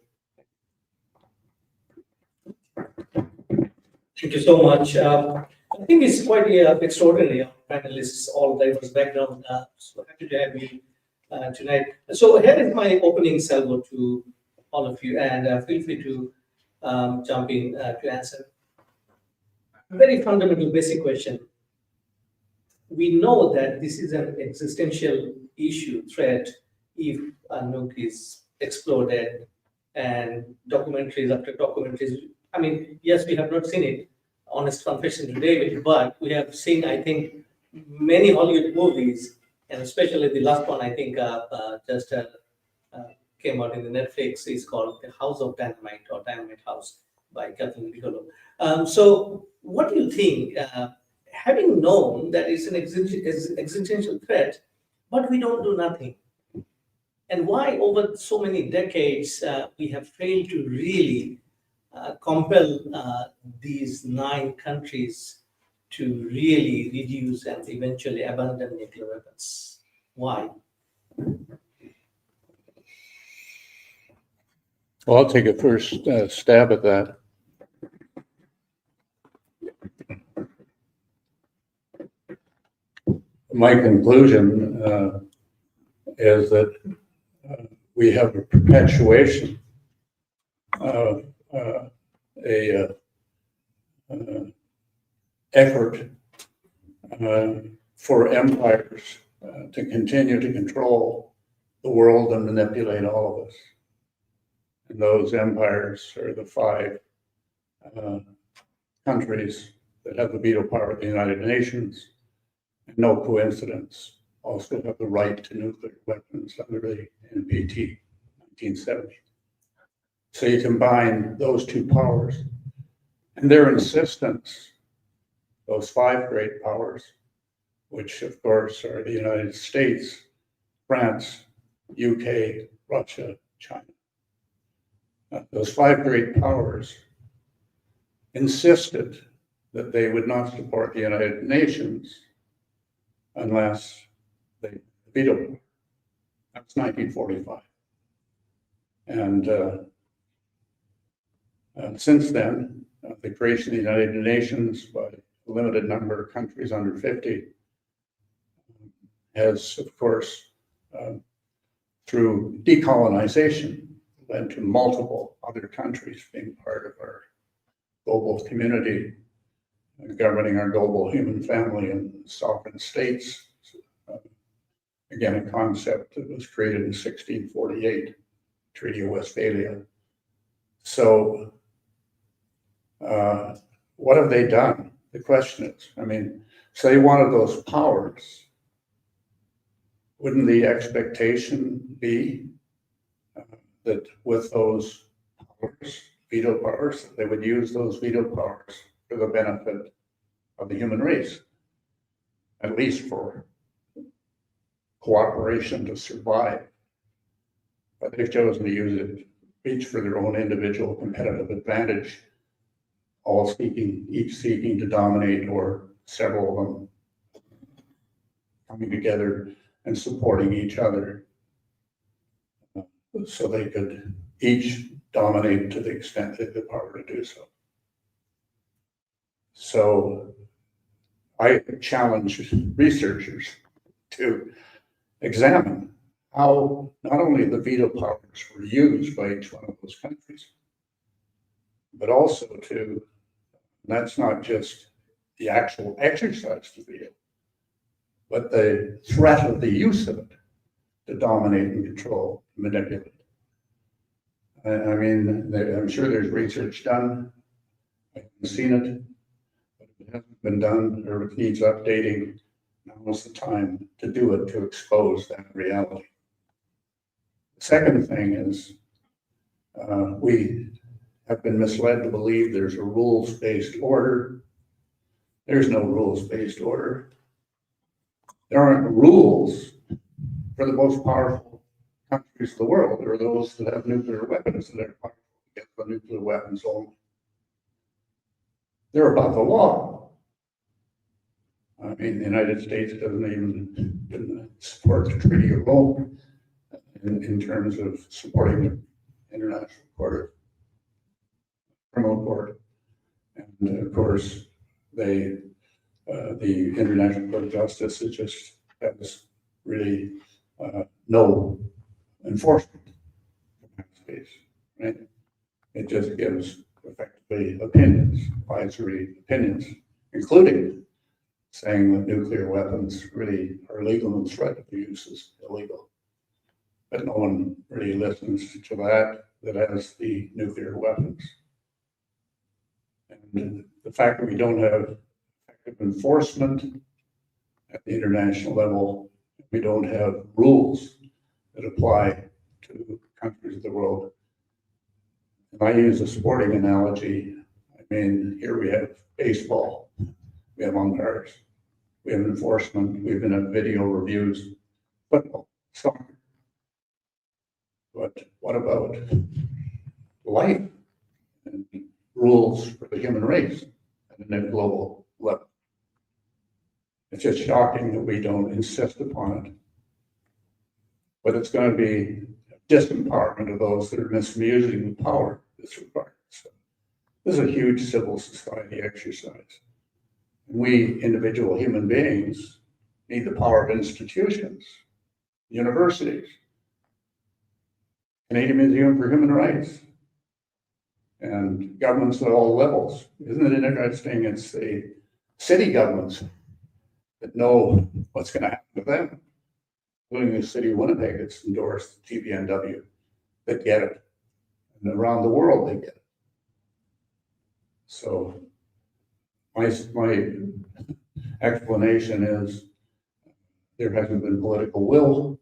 Thank you so much. I think it's quite extraordinary. Our panelists, all diverse background. So happy to have you tonight. So here is my opening salvo to all of you, and feel free to jump in to answer. A very fundamental, basic question. We know that this is an existential issue, threat, if a nuke is exploded, and documentaries after documentaries. I mean, yes, we have not seen it, honest confession to David, but we have seen, I think, many Hollywood movies, and especially the last one, I think, just came out in the Netflix, is called The House of Dynamite or Dynamite House by Catherine Bigelow. So what do you think, having known that it's an existential threat, but we don't do nothing? And why over so many decades we have failed to really compel these 9 countries to really reduce and eventually abandon nuclear weapons? Why? Well, I'll take a first stab at that. My conclusion is that we have a perpetuation of effort for empires to continue to control the world and manipulate all of us. And those empires are the 5 countries that have the veto power of the United Nations. And no coincidence, also have the right to nuclear weapons under the NPT 1970. So you combine those 2 powers and their insistence, those 5 great powers, which of course are the United States, France, UK, Russia, China. Those 5 great powers insisted that they would not support the United Nations unless they vetoed it. That's 1945. And since then, the creation of the United Nations by a limited number of countries under 50 has, of course, through decolonization, led to multiple other countries being part of our global community, governing our global human family and sovereign states. Again, a concept that was created in 1648, Treaty of Westphalia. So what have they done? The question is, I mean, say one of those powers, wouldn't the expectation be that with those powers, veto powers, they would use those veto powers for the benefit of the human race, at least for cooperation to survive? But they've chosen to use it each for their own individual competitive advantage, each seeking to dominate, or several of them coming together and supporting each other so they could each dominate to the extent that they have the power to do so. So I challenge researchers to examine how not only the veto powers were used by each one of those countries, but also to, that's not just the actual exercise to veto, but the threat of the use of it to dominate and control, manipulate. I mean, I'm sure there's research done. I haven't seen it, but if it hasn't been done or it needs updating, now is the time to do it, to expose that reality. The second thing is we have been misled to believe there's a rules-based order. There's no rules-based order. There aren't rules for the most powerful countries of the world, or those that have nuclear weapons that are powerful against the nuclear weapons only. They're above the law. mean, the United States doesn't even support the Treaty of Rome in terms of supporting the International Court, Criminal Court. And of course, the International Court of Justice, it just has really no enforcement capacity, right? It just gives effectively opinions, advisory opinions, including saying that nuclear weapons really are legal and threat of use is illegal. But no one really listens to that has the nuclear weapons. And the fact that we don't have effective enforcement at the international level, we don't have rules that apply to countries of the world. If I use a sporting analogy, I mean, here we have baseball, we have umpires, we have enforcement, we even have video reviews, football, soccer. But what about life and rules for the human race at a global level? It's just shocking that we don't insist upon it. But it's going to be disempowerment of those that are misusing the power that's required. So this is a huge civil society exercise. We individual human beings need the power of institutions, universities, Canadian Museum for Human Rights, and governments at all levels. Isn't it interesting? It's the city governments that know what's going to happen to them, including the city of Winnipeg that's endorsed TPNW, that get it. And around the world, they get it. So my explanation is there hasn't been political will.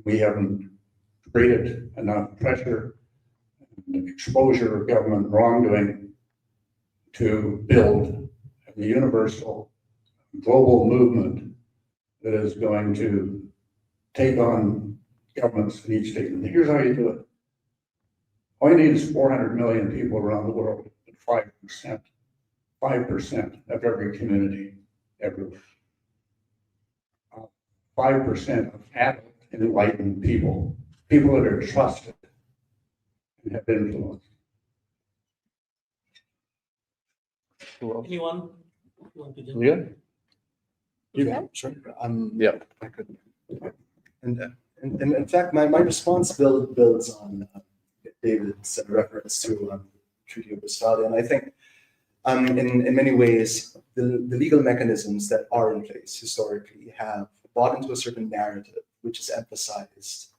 We haven't created enough pressure and exposure of government wrongdoing to build a universal global movement that is going to take on governments in each state. And here's how you do it. All you need is 400 million people around the world, at 5% of every community everywhere. 5% of adult enlightened people that are trusted and have influence. Anyone want to jump Yeah. in? Yeah, sure. Yeah. I could. And in fact, my response builds on David's reference to Treaty of Westphalia. And I think in many ways, the legal mechanisms that are in place historically have bought into a certain narrative, which has emphasized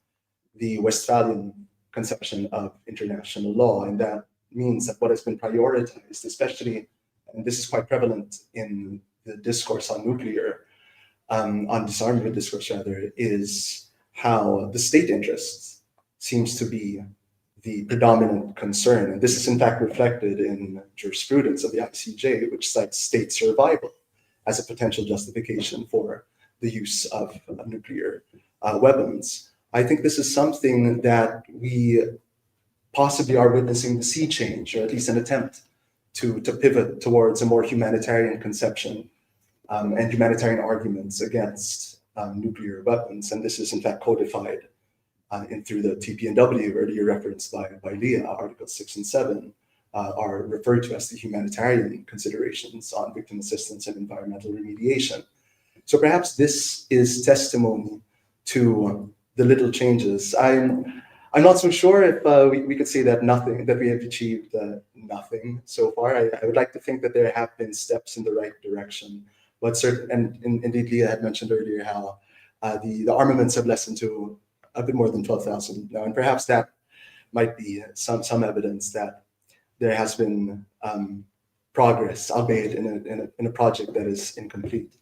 the Westphalian conception of international law. And that means that what has been prioritized, especially, and this is quite prevalent in the discourse on nuclear, on disarmament discourse rather, is how the state interest seems to be the predominant concern. And this is in fact reflected in jurisprudence of the ICJ, which cites state survival as a potential justification for the use of nuclear weapons. I think this is something that we possibly are witnessing the sea change, or at least an attempt to pivot towards a more humanitarian conception and humanitarian arguments against nuclear weapons. And this is in fact codified through the TPNW, earlier referenced by Leah. Articles 6 and 7 are referred to as the humanitarian considerations on victim assistance and environmental remediation. So perhaps this is testimony to the little changes. I'm not so sure if we could say that we have achieved nothing so far. I would like to think that there have been steps in the right direction, but indeed Leah had mentioned earlier how the armaments have lessened to a bit more than 12,000 now, and perhaps that might be some evidence that there has been progress, albeit in a project that is incomplete.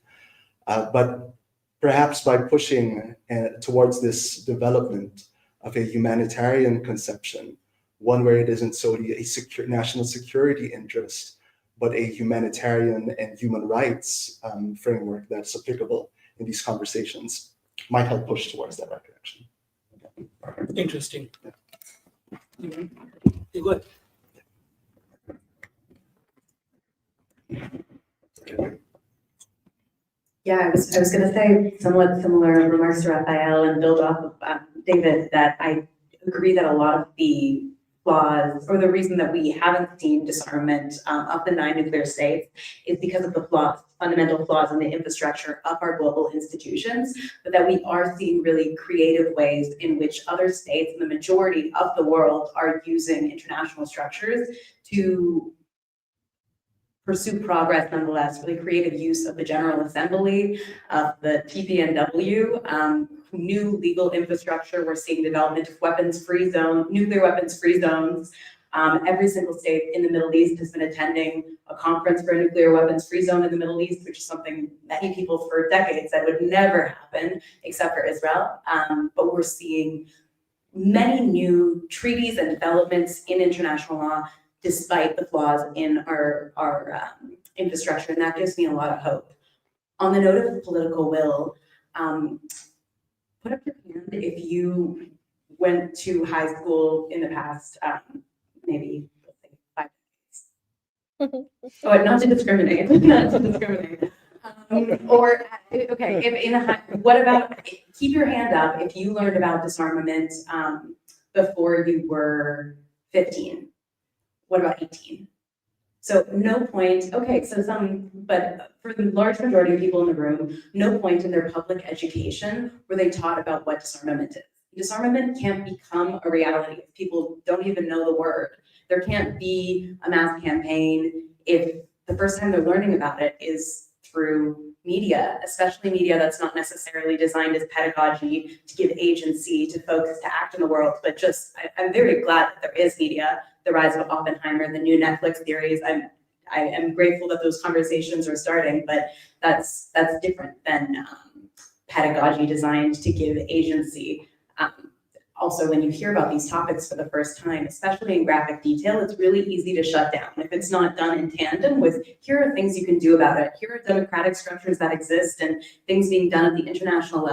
But perhaps by pushing towards this development of a humanitarian conception, one where it isn't solely a national security interest, but a humanitarian and human rights framework that's applicable in these conversations, might help push towards that right direction. Interesting. You go ahead. Yeah, I was going to say somewhat similar remarks to Raphael and build off of David, that I agree that a lot of the flaws, or the reason that we haven't seen disarmament of the 9 nuclear states, is because of the flaws, fundamental flaws in the infrastructure of our global institutions, but that we are seeing really creative ways in which other states and the majority of the world are using international structures to pursue progress nonetheless, really creative use of the General Assembly, of the TPNW, new legal infrastructure. We're seeing development of weapons-free zone, nuclear weapons-free zones. Every single state in the Middle East has been attending a conference for a nuclear weapons-free zone in the Middle East, which is something many people for decades said would never happen except for Israel. But we're seeing many new treaties and developments in international law despite the flaws in our infrastructure, and that gives me a lot of hope. On the note of political will, put up your hand if you went to high school in the past, maybe let's say 5 decades. Oh, not to discriminate, not to discriminate. Or okay, if in a what about, keep your hand up if you learned about disarmament before you were 15. What about 18? So no point, okay, so but for the large majority of people in the room, no point in their public education were they taught about what disarmament is. Disarmament can't become a reality if people don't even know the word. There can't be a mass campaign if the first time they're learning about it is through media, especially media that's not necessarily designed as pedagogy to give agency to folks to act in the world, but just, I'm very glad that there is media, the rise of Oppenheimer, the new Netflix series. I am grateful that those conversations are starting, but that's different than pedagogy designed to give agency. Also, when you hear about these topics for the first time, especially in graphic detail, it's really easy to shut down if it's not done in tandem with, here are things you can do about it. Here are democratic structures that exist and things being done at the international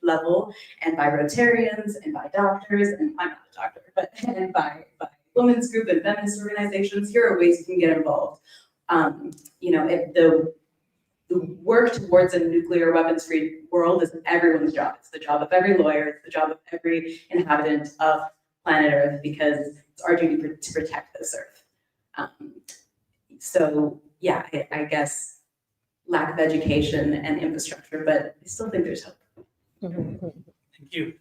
level and by Rotarians and by doctors, and I'm not a doctor, but and by women's group and feminist organizations. Here are ways you can get involved. You know, if the work towards a nuclear weapons-free world is everyone's job. It's the job of every lawyer. It's the job of every inhabitant of planet Earth, because it's our duty to protect this Earth. So yeah, I guess lack of education and infrastructure, but I still think there's hope. Thank you.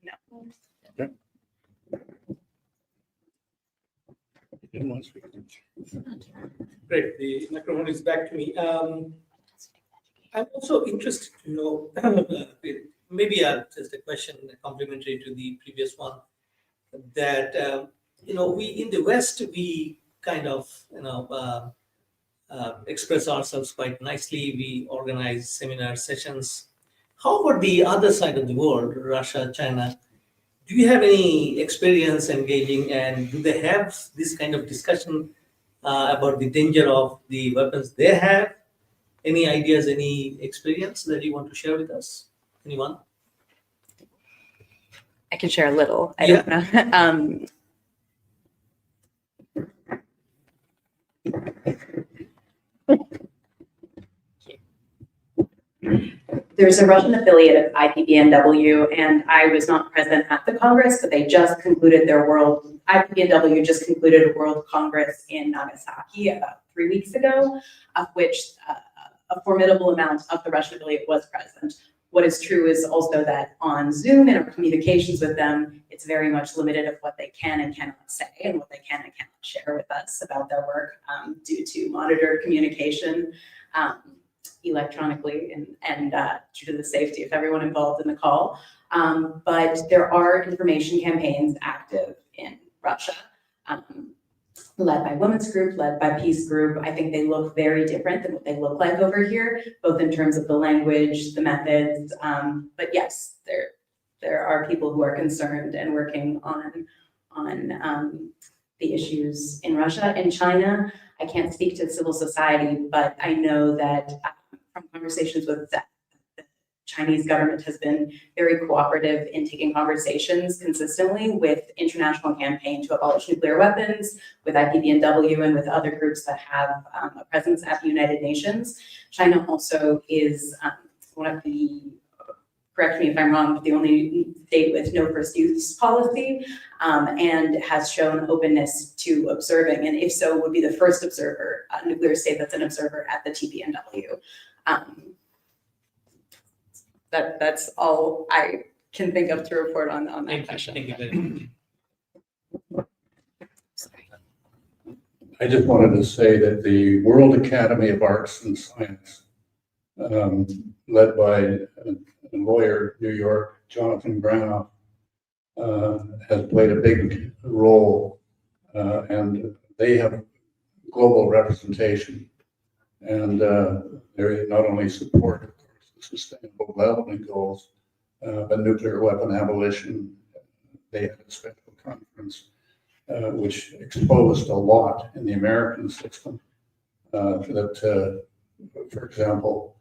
No. Okay. Great, the microphone is back to me. I'm also interested to know, maybe just a question complementary to the previous one, that, you know, we in the West, we kind of, you know, express ourselves quite nicely. We organize seminar sessions. How about the other side of the world, Russia, China? Do you have any experience engaging, and do they have this kind of discussion about the danger of the weapons they have? Any ideas, any experience that you want to share with us? Anyone? I can share a little. I don't know. There's a Russian affiliate of IPBNW, and I was not present at the Congress, but they just concluded their IPBNW just concluded a World Congress in Nagasaki about 3 weeks ago, of which a formidable amount of the Russian affiliate was present. What is true is also that on Zoom, in our communications with them, it's very much limited of what they can and cannot say and what they can and cannot share with us about their work due to monitored communication electronically and due to the safety of everyone involved in the call. But there are information campaigns active in Russia, led by Women's Group, led by Peace Group. I think they look very different than what they look like over here, both in terms of the language, the methods. But yes, there are people who are concerned and working on the issues in Russia. In China, I can't speak to civil society, but I know that from conversations with Chinese government has been very cooperative in taking conversations consistently with international campaign to abolish nuclear weapons, with IPBNW and with other groups that have a presence at the United Nations. China also is one of the, correct me if I'm wrong, but the only state with no first use policy, and has shown openness to observing, and if so, would be the first observer, nuclear state that's an observer at the TPNW. That's all I can think of to report on that question. Thank you very much. I just wanted to say that the World Academy of Arts and Science, led by a lawyer, New York, Jonathan Granoff, has played a big role, and they have global representation, and they not only support, of course, the Sustainable Development Goals, but nuclear weapon abolition. They had a special conference which exposed a lot in the American system. That, for example,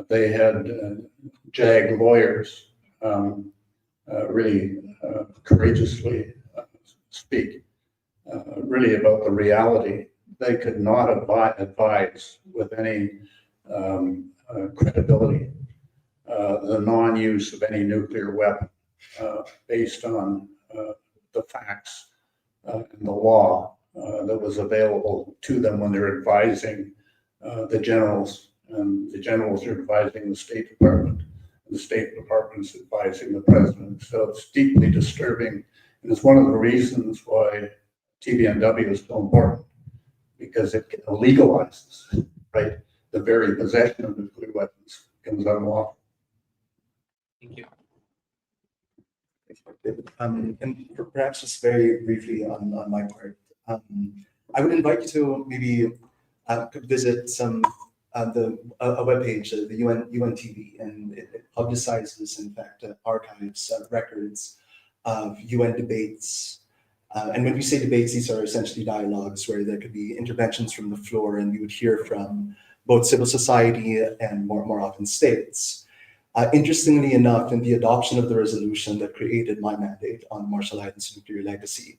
they had JAG lawyers really courageously speak really about the reality. They could not advise with any credibility the non-use of any nuclear weapon based on the facts and the law that was available to them when they're advising the generals, and the generals are advising the State Department, and the State Department's advising the president. So it's deeply disturbing, and it's one of the reasons why TBNW is so important, because it legalizes, right, the very possession of nuclear weapons becomes unlawful. Thank you. And perhaps just very briefly on my part, I would invite you to maybe visit some a webpage, the UN TV, and it publicizes, in fact, archives, records of UN debates. And when we say debates, these are essentially dialogues where there could be interventions from the floor, and we would hear from both civil society and more often states. Interestingly enough, in the adoption of the resolution that created my mandate on Marshall Islands nuclear legacy,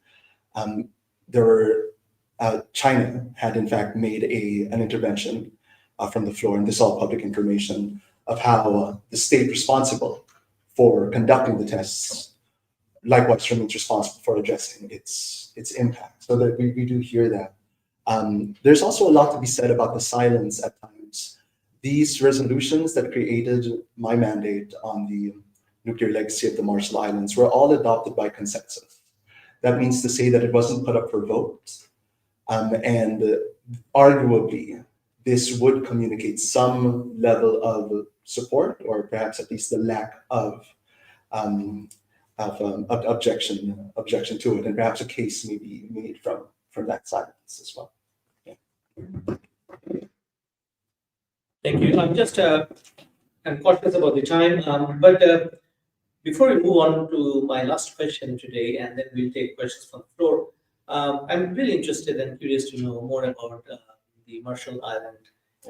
China had in fact made an intervention from the floor, and this is all public information, of how the state responsible for conducting the tests likewise remains responsible for addressing its impact. So that we do hear that. There's also a lot to be said about the silence at times. These resolutions that created my mandate on the nuclear legacy of the Marshall Islands were all adopted by consensus. That means to say that it wasn't put up for vote. And arguably, this would communicate some level of support, or perhaps at least the lack of objection to it, and perhaps a case may be made from that silence as well. Yeah. Thank you. I'm just I'm cautious about the time, but before we move on to my last question today, and then we'll take questions from the floor, I'm really interested and curious to know more about the Marshall Island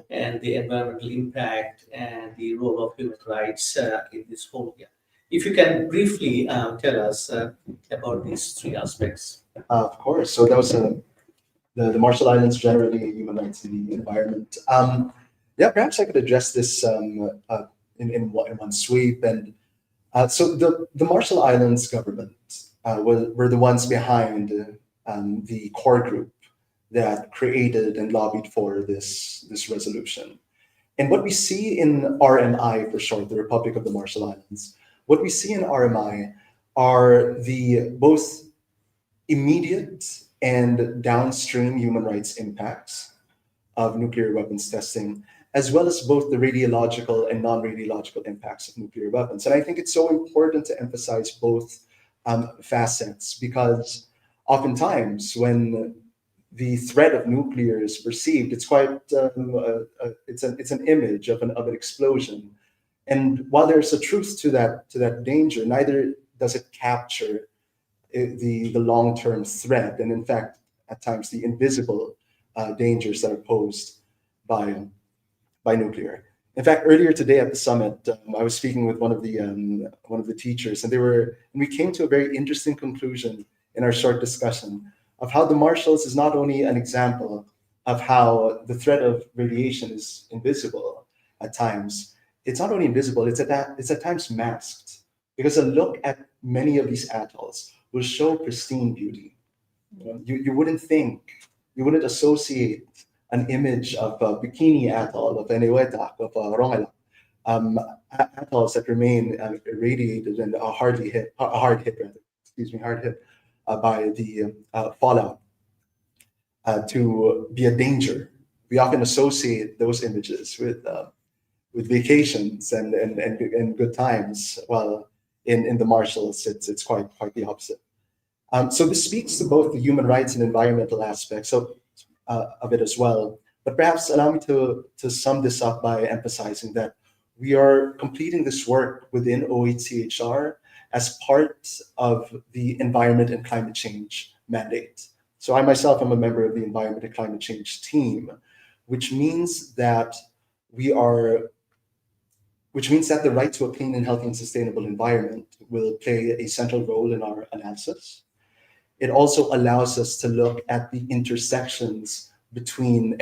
and the environmental impact and the role of human rights in this whole year. If you can briefly tell us about these three aspects. Of course. So that was the Marshall Islands generally, human rights and the environment. Yeah, perhaps I could address this in one sweep. And so the Marshall Islands government were the ones behind the core group that created and lobbied for this resolution. And what we see in RMI, for short, the Republic of the Marshall Islands, what we see in RMI are the both immediate and downstream human rights impacts of nuclear weapons testing, as well as both the radiological and non-radiological impacts of nuclear weapons. And I think it's so important to emphasize both facets, because oftentimes when the threat of nuclear is perceived, it's quite it's an image of an explosion. And while there's a truth to that danger, neither does it capture the long-term threat, and in fact, at times, the invisible dangers that are posed by nuclear. In fact, earlier today at the summit, I was speaking with one of the teachers, and we came to a very interesting conclusion in our short discussion of how the Marshalls is not only an example of how the threat of radiation is invisible at times. It's not only invisible; it's at times masked, because a look at many of these atolls will show pristine beauty. You wouldn't think, you wouldn't associate an image of Bikini Atoll, of Enewetak, of Rongelap, atolls that remain irradiated and hard hit by the fallout to be a danger. We often associate those images with vacations and good times. While in the Marshalls, it's quite the opposite. So this speaks to both the human rights and environmental aspects of it as well. But perhaps allow me to sum this up by emphasizing that we are completing this work within OHCHR as part of the Environment and Climate Change mandate. So I myself am a member of the Environment and Climate Change team, which means that the right to a clean and healthy and sustainable environment will play a central role in our analysis. It also allows us to look at the intersections between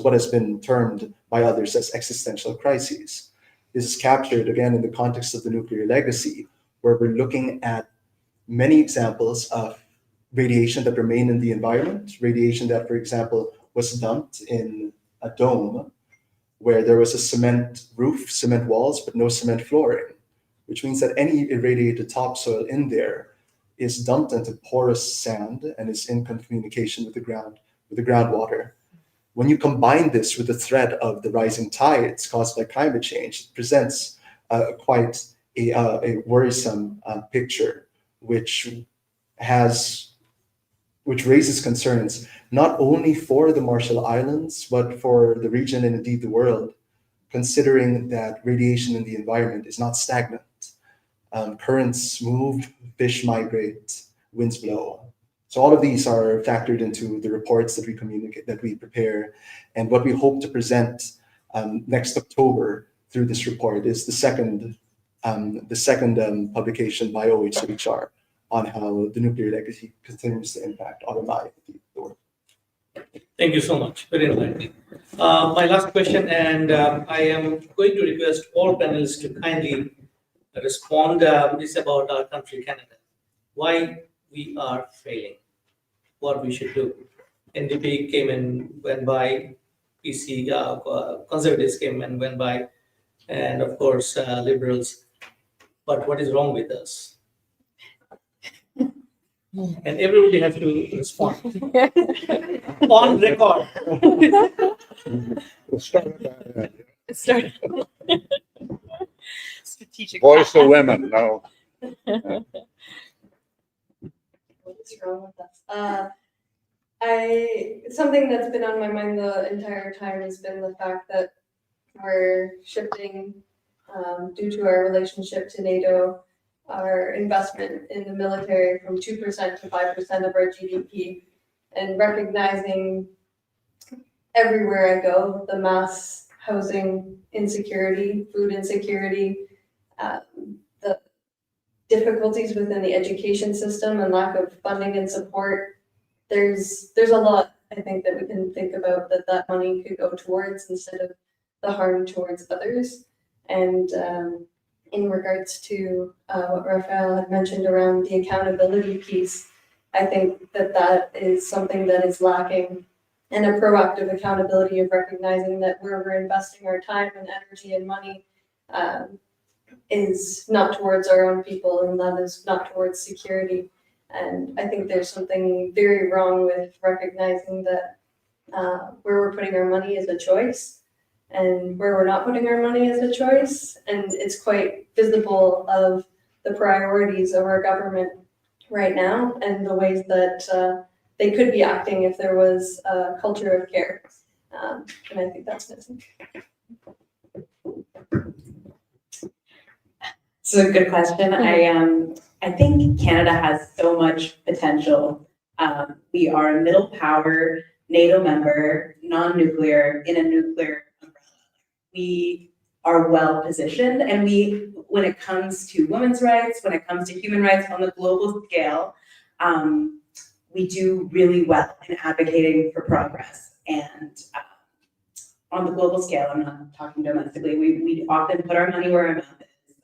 what has been termed by others as existential crises. This is captured again in the context of the nuclear legacy, where we're looking at many examples of radiation that remain in the environment, radiation that, for example, was dumped in a dome where there was a cement roof, cement walls, but no cement flooring, which means that any irradiated topsoil in there is dumped into porous sand and is in communication with the groundwater. When you combine this with the threat of the rising tides caused by climate change, it presents quite a worrisome picture, which raises concerns not only for the Marshall Islands, but for the region and indeed the world, considering that radiation in the environment is not stagnant. Currents move, fish migrate, winds blow. So all of these are factored into the reports that we prepare, and what we hope to present next October through this report is the second publication by OHCHR on how the nuclear legacy continues to impact RMI in the world. Thank you so much. Very enlightening. My last question, and I am going to request all panelists to kindly respond, is about our country, Canada. Why we are failing, what we should do. NDP came and went by, PC conservatives came and went by, and of course liberals. But what is wrong with us? And everybody has to respond on record. Strategic voice of women. No. What's wrong with us? Something that's been on my mind the entire time has been the fact that we're shifting due to our relationship to NATO, our investment in the military from 2% to 5% of our GDP, and recognizing everywhere I go the mass housing insecurity, food insecurity, the difficulties within the education system and lack of funding and support. There's a lot, I think, that we can think about that money could go towards instead of the harm towards others. And in regards to what Raphael had mentioned around the accountability piece, I think that is something that is lacking, and a proactive accountability of recognizing that where we're investing our time and energy and money is not towards our own people, and that is not towards security. And I think there's something very wrong with recognizing that where we're putting our money is a choice, and where we're not putting our money is a choice. And it's quite visible of the priorities of our government right now and the ways that they could be acting if there was a culture of care. And I think that's missing. It's a good question. I think Canada has so much potential. We are a middle power, NATO member, non-nuclear, in a nuclear umbrella. We are well positioned. And when it comes to women's rights, when it comes to human rights on the global scale, we do really well in advocating for progress. And on the global scale, I'm not talking domestically, we often put our money where our mouth is.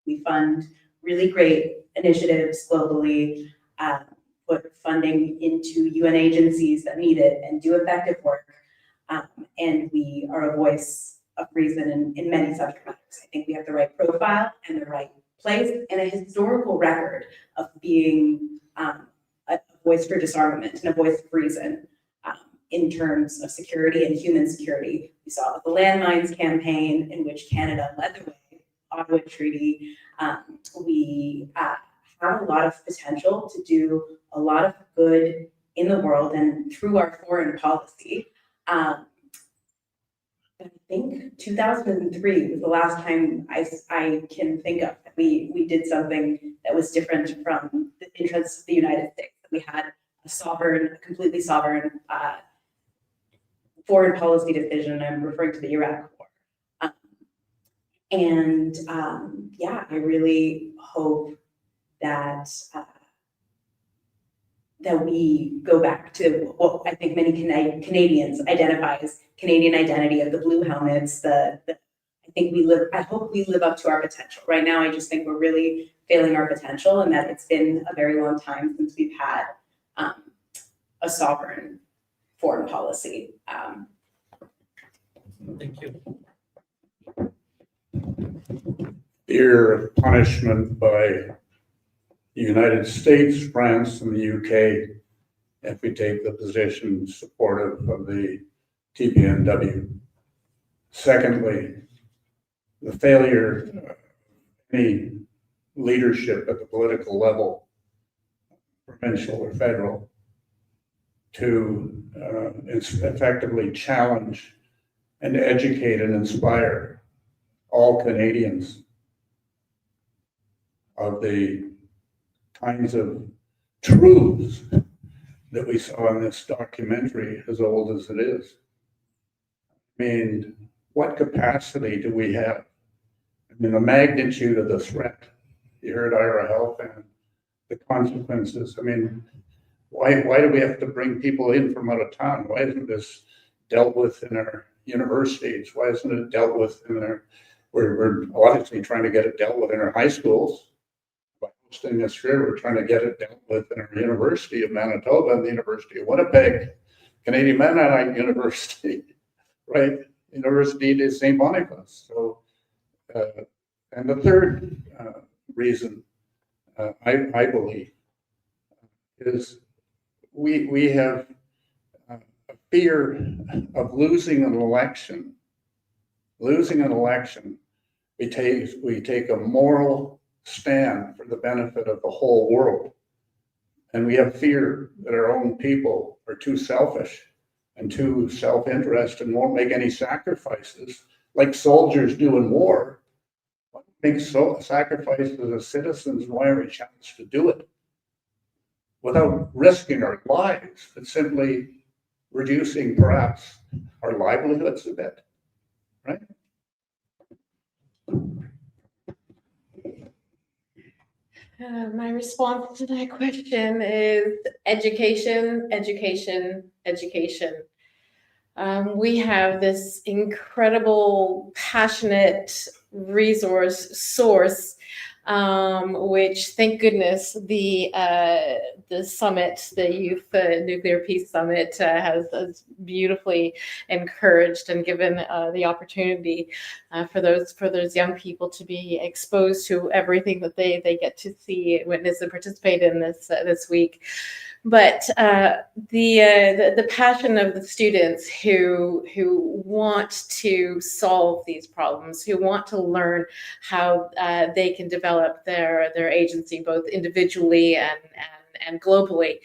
We fund really great initiatives globally, put funding into UN agencies that need it and do effective work. And we are a voice of reason in many subject matters. I think we have the right profile and the right place and a historical record of being a voice for disarmament and a voice of reason in terms of security and human security. We saw the landmines campaign in which Canada led the way, Ottawa Treaty. We have a lot of potential to do a lot of good in the world and through our foreign policy. I think 2003 was the last time I can think of that we did something that was different from the interests of the United States. We had a completely sovereign foreign policy decision. I'm referring to the Iraq War. Yeah, I really hope that that we go back to what I think many Canadians identify as Canadian identity of the blue helmets. I hope we live up to our potential. Right now, I just think we're really failing our potential, and that it's been a very long time since we've had a sovereign foreign policy. Thank you. Fear of punishment by the United States, France, and the UK if we take the position supportive of the TPNW. Secondly, the failure of any leadership at the political level, provincial or federal, to effectively challenge and educate and inspire all Canadians of the kinds of truths that we saw in this documentary, as old as it is. I mean, what capacity do we have? I mean, the magnitude of the threat. You heard Ira Health and the consequences. I mean, why do we have to bring people in from out of town? Why isn't this dealt with in our universities? Why isn't it dealt with in our, we're obviously trying to get it dealt with in our high schools. By hosting this here, we're trying to get it dealt with in our University of Manitoba and the University of Winnipeg, Canadian Mennonite University, right? University de St. Boniface. So, and the third reason I believe is we have a fear of losing an election. Losing an election, we take a moral stand for the benefit of the whole world. And we have fear that our own people are too selfish and too self-interested and won't make any sacrifices like soldiers do in war. Make sacrifices as citizens, why are we challenged to do it? Without risking our lives, but simply reducing perhaps our livelihoods a bit, right? My response to that question is education, education, education. We have this incredible, passionate source, which, thank goodness, the summit, the Youth Nuclear Peace Summit, has beautifully encouraged and given the opportunity for those young people to be exposed to everything that they get to see, witness, and participate in this week. But the passion of the students who want to solve these problems, who want to learn how they can develop their agency, both individually and globally.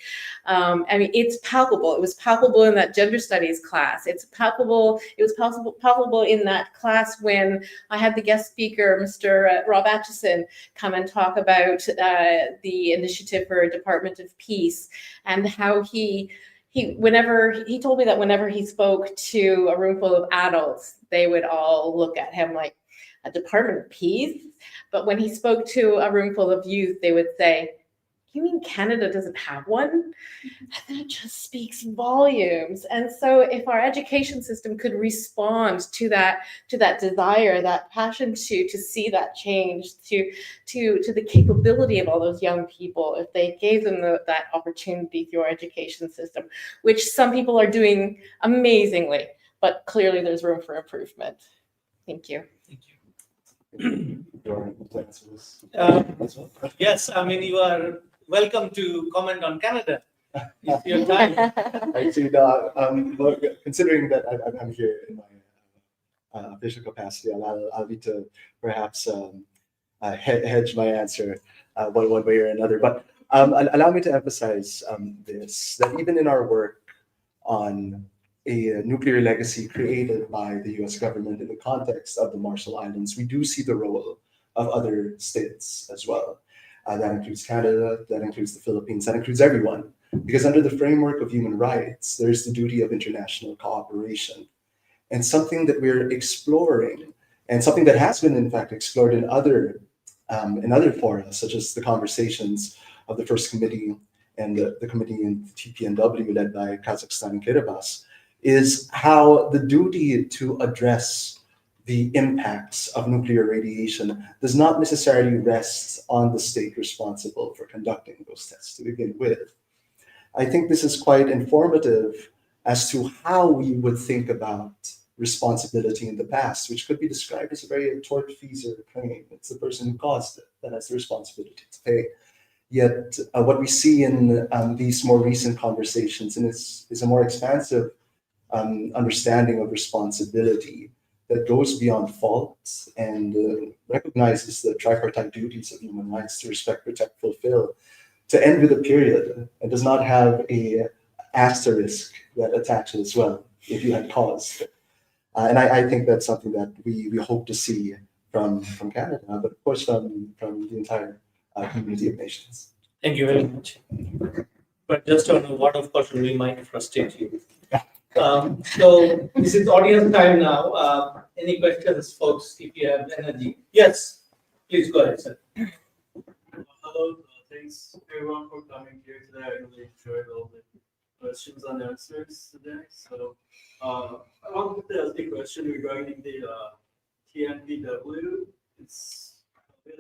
I mean, it's palpable. It was palpable in that gender studies class. It was palpable in that class when I had the guest speaker, Mr. Rob Atchison, come and talk about the initiative for Department of Peace and how he told me that whenever he spoke to a room full of adults, they would all look at him like Department of Peace. But when he spoke to a room full of youth, they would say, "You mean Canada doesn't have one?" And that just speaks volumes. And so if our education system could respond to that desire, that passion to see that change, to the capability of all those young people, if they gave them that opportunity through our education system, which some people are doing amazingly, but clearly there's room for improvement. Thank you. Yes, I mean, you are welcome to comment on Canada if you have time. Actually, look, considering that I'm here in my official capacity, I'll need to perhaps hedge my answer one way or another. But allow me to emphasize this, that even in our work on a nuclear legacy created by the US government in the context of the Marshall Islands, we do see the role of other states as well. That includes Canada, that includes the Philippines, that includes everyone. Because under the framework of human rights, there's the duty of international cooperation. And something that we're exploring, and something that has been in fact explored in other fora, such as the conversations of the First Committee and the committee in TPNW led by Kazakhstan and Kiribati, is how the duty to address the impacts of nuclear radiation does not necessarily rest on the state responsible for conducting those tests to begin with. I think this is quite informative as to how we would think about responsibility in the past, which could be described as a very tortfeasor claim. It's the person who caused it that has the responsibility to pay. Yet what we see in these more recent conversations is a more expansive understanding of responsibility that goes beyond fault and recognizes the tripartite duties of human rights to respect, protect, fulfill, to end with a period, and does not have a asterisk that attaches as well if you had caused. And I think that's something that we hope to see from Canada, but of course from the entire community of nations. Thank you very much. But just on a word of caution, we might frustrate you. So this is audience time now. Any questions, folks, if you have energy? Yes, please go ahead, sir. Hello, thanks everyone for coming here today. I really enjoyed all the questions and answers today. So I wanted to ask a question regarding the TNPW. It's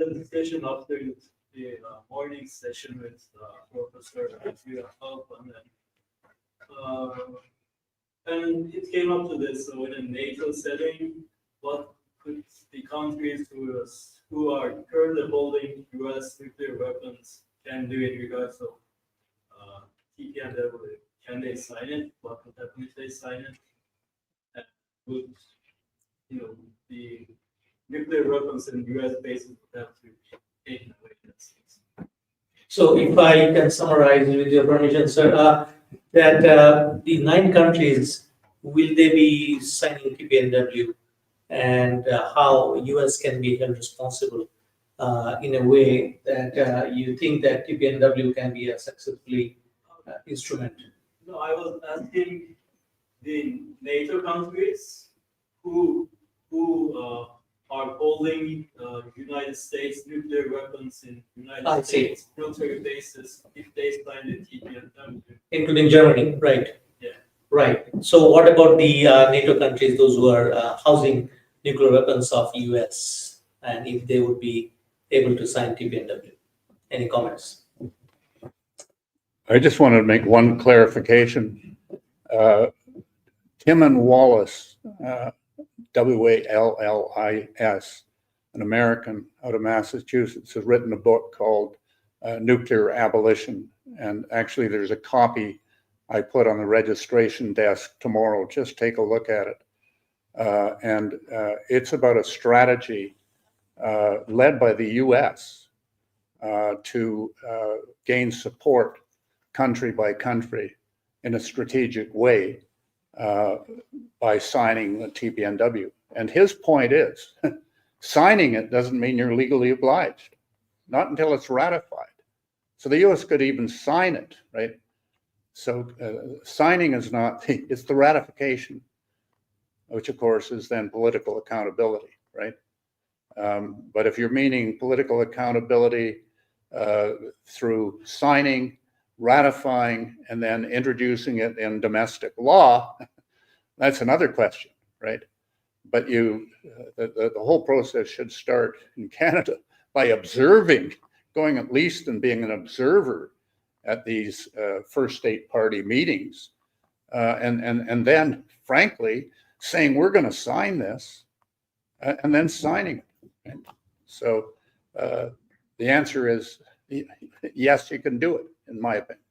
a discussion after the morning session with Professor Hoffman, and it came up to this. So in a NATO setting, what could the countries who are currently holding US nuclear weapons can do in regards of TPNW? Can they sign it? What would happen if they sign it? And would the nuclear weapons in US bases would have to be taken away? So if I can summarize with your permission, sir, that the 9 countries, will they be signing TPNW, and how US can be held responsible in a way that you think that TPNW can be a successfully instrument? No, I was asking the NATO countries who are holding United States nuclear weapons in United States military bases if they sign the TPNW. Including Germany, right? Yeah. Right. So what about the NATO countries, those who are housing nuclear weapons of US, and if they would be able to sign TPNW? Any comments? I just wanted to make one clarification. Tim and Wallace, Wallis, an American out of Massachusetts, has written a book called Nuclear Abolition. And actually there's a copy I put on the registration desk tomorrow. Just take a look at it. And it's about a strategy led by the US to gain support country by country in a strategic way by signing the TPNW. And his point is, signing it doesn't mean you're legally obliged, not until it's ratified. So the US could even sign it, right? So signing is not, it's the ratification, which of course is then political accountability, right? But if you're meaning political accountability through signing, ratifying, and then introducing it in domestic law, that's another question, right? But the whole process should start in Canada by observing, going at least and being an observer at these first state party meetings, and then, frankly, saying we're going to sign this, and then signing it. Right? So the answer is yes, you can do it, in my opinion.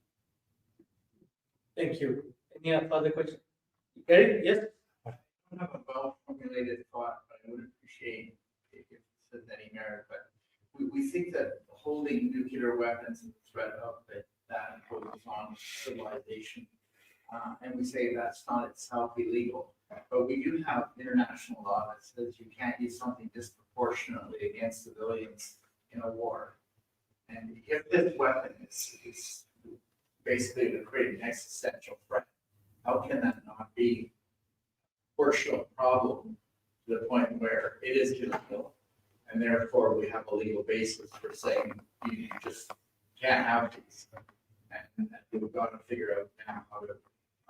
Thank you. Any further questions? Eric, yes? I don't have a well-formulated thought, but I would appreciate if it says any merit. But we think that holding nuclear weapons and the threat of it, that imposes on civilization. And we say that's not itself illegal. But we do have international law that says you can't use something disproportionately against civilians in a war. And if this weapon is basically to create an existential threat, how can that not be a proportional problem to the point where it is illegal? And therefore, we have a legal basis for saying you just can't have these. And we've got to figure out now how to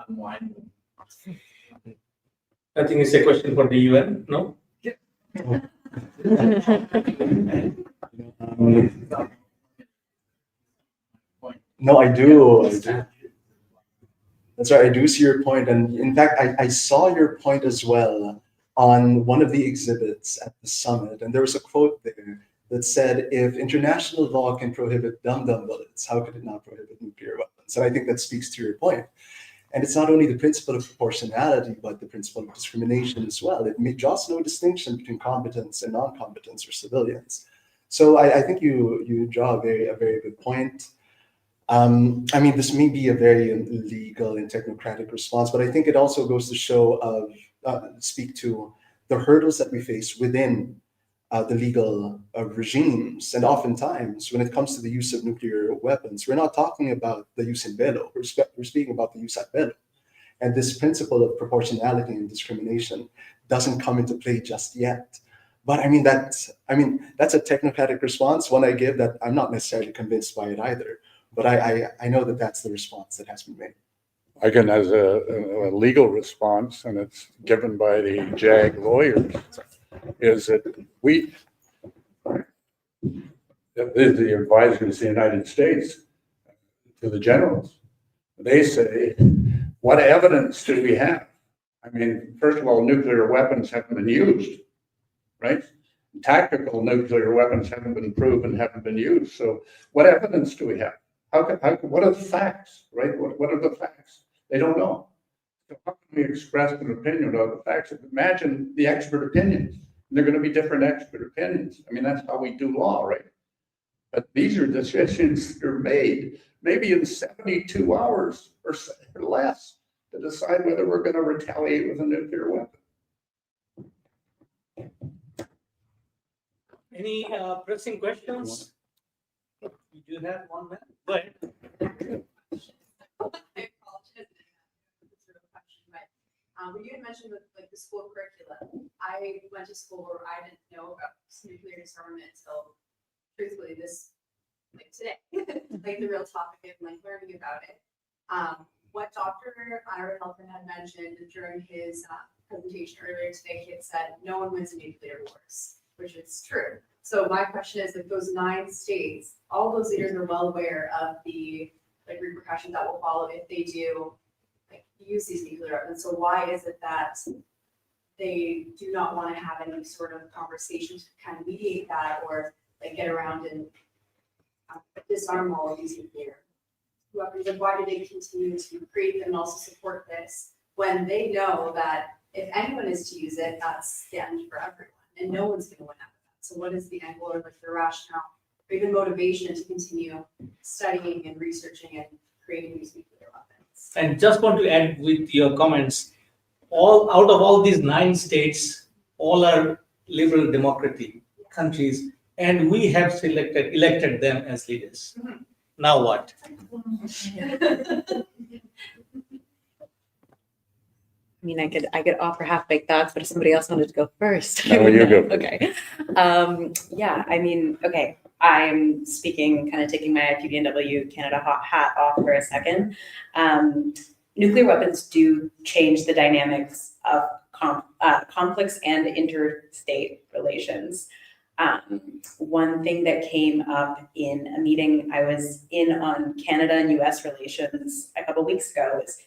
unwind them. I think it's a question for the UN, no? No, I do. That's right. I do see your point. And in fact, I saw your point as well on one of the exhibits at the summit. And there was a quote there that said, if international law can prohibit dum-dum bullets, how could it not prohibit nuclear weapons? And I think that speaks to your point. And it's not only the principle of proportionality, but the principle of discrimination as well. It draws no distinction between competence and non-competence or civilians. So I think you draw a very good point. I mean, this may be a very legal and technocratic response, but I think it also goes to show speak to the hurdles that we face within the legal regimes. And oftentimes, when it comes to the use of nuclear weapons, we're not talking about the use in bello. We're speaking about the use at bello. And this principle of proportionality and discrimination doesn't come into play just yet. But I mean, that's a technocratic response, one I give that I'm not necessarily convinced by it either. But I know that that's the response that has been made. Again, as a legal response, and it's given by the JAG lawyers, is that the advisors of the United States to the generals, they say, what evidence do we have? I mean, first of all, nuclear weapons haven't been used, right? Tactical nuclear weapons haven't been proven, haven't been used. So what evidence do we have? What are the facts, right? What are the facts? They don't know. So how can we express an opinion about the facts? Imagine the expert opinions. They're going to be different expert opinions. I mean, that's how we do law, right? But these are decisions that are made maybe in 72 hours or less to decide whether we're going to retaliate with a nuclear weapon. Any pressing questions? You do have one minute. Go ahead. When you had mentioned like the school curriculum, I went to school where I didn't know about nuclear disarmament until truthfully like today, like the real topic of like learning about it. What Dr. Ira Helfand had mentioned during his presentation earlier today, he had said, no one wins in nuclear wars, which is true. So my question is, if those 9 states, all those leaders are well aware of the like repercussions that will follow if they do use these nuclear weapons. So why is it that they do not want to have any sort of conversation to kind of mediate that or like get around and disarm all of these nuclear weapons? And why do they continue to create them and also support this when they know that if anyone is to use it, that's the end for everyone and no one's going to win out of that? So what is the angle or like the rationale or even motivation to continue studying and researching and creating these nuclear weapons? And just want to add with your comments, all out of all these 9 states, all are liberal democratic countries, and we have elected them as leaders. Mm-hmm. Now what? mean, I could offer half-baked thoughts, but if somebody else wanted to go first. No, you go. Okay. Yeah, I mean, okay, I'm speaking, kind of taking my IPDNW Canada hat off for a second. Nuclear weapons do change the dynamics of conflicts and interstate relations. One thing that came up in a meeting I was in on Canada and US relations a couple weeks ago is,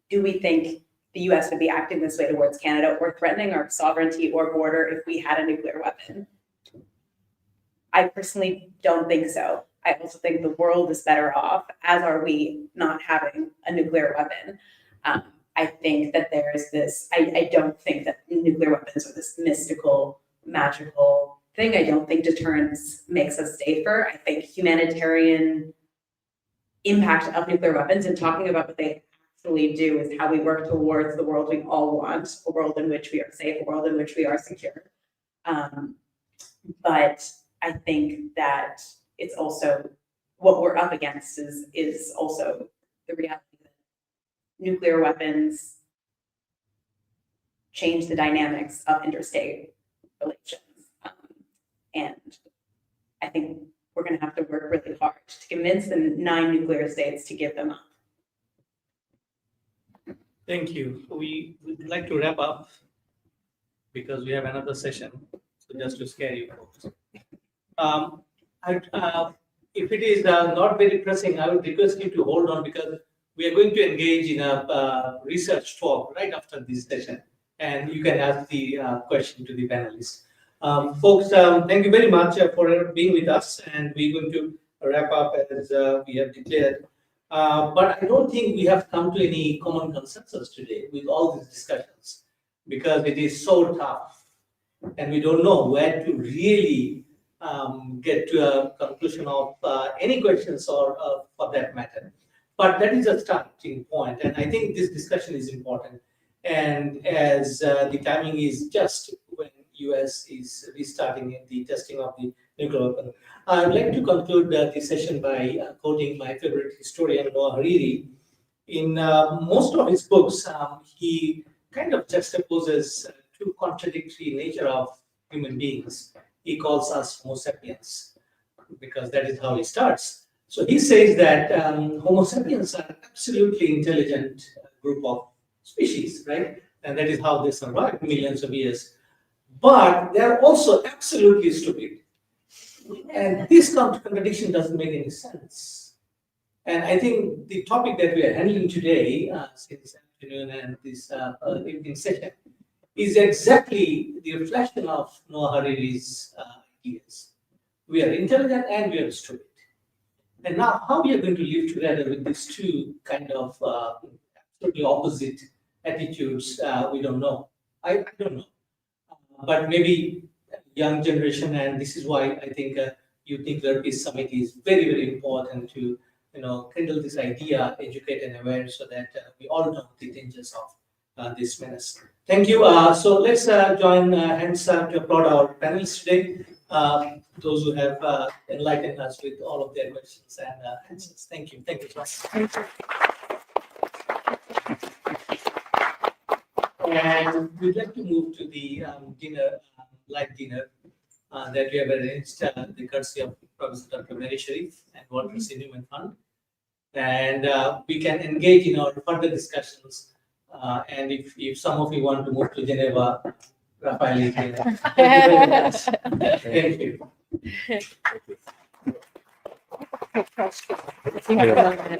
do we think the US would be acting this way towards Canada or threatening our sovereignty or border if we had a nuclear weapon? I personally don't think so. I also think the world is better off, as are we, not having a nuclear weapon. I think that there's this, I don't think that nuclear weapons are this mystical, magical thing. I don't think deterrence makes us safer. I think humanitarian impact of nuclear weapons and talking about what they actually do is how we work towards the world we all want, a world in which we are safe, a world in which we are secure. But I think that it's also what we're up against is also the reality that nuclear weapons change the dynamics of interstate relations. And I think we're going to have to work really hard to convince the 9 nuclear states to give them up. Thank you. We would like to wrap up because we have another session. So just to scare you folks. If it is not very pressing, I would request you to hold on because we are going to engage in a research talk right after this session. And you can ask the question to the panelists. Folks, thank you very much for being with us. And we're going to wrap up as we have declared. But I don't think we have come to any common consensus today with all these discussions because it is so tough and we don't know where to really get to a conclusion of any questions or for that matter. But that is a starting point, and I think this discussion is important. And as the timing is just when US is restarting the testing of the nuclear weapon, I'd like to conclude the session by quoting my favorite historian, Noah Hariri. In most of his books, he kind of juxtaposes two contradictory nature of human beings. He calls us Homo sapiens because that is how he starts. So he says that Homo sapiens are absolutely intelligent group of species, right? And that is how they survived millions of years. But they are also absolutely stupid. And this contradiction doesn't make any sense. And I think the topic that we are handling today, since afternoon and this evening session, is exactly the reflection of Noah Hariri's ideas. We are intelligent and we are stupid. And now how we are going to live together with these two kind of absolutely opposite attitudes, we don't know. I don't know. But maybe young generation, and this is why I think Youth Nuclear Peace Summit is very, very important to kindle this idea, educate and aware so that we all know the dangers of this menace. Thank you. So let's join hands to applaud our panelists today, those who have enlightened us with all of their questions and answers. Thank you. Thank you, Josh. Thank you. And we'd like to move to the dinner, light dinner that we have arranged, the courtesy of Professor Dr. Mary Sharif and Walter Human Fund. And we can engage in our further discussions. And if some of you want to move to Geneva, Rafael is here. Thank you very much. Thank you.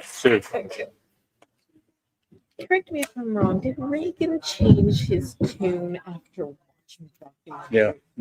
Sure. Thank you. Correct me if I'm wrong. Did Reagan change his tune after watching? Yeah.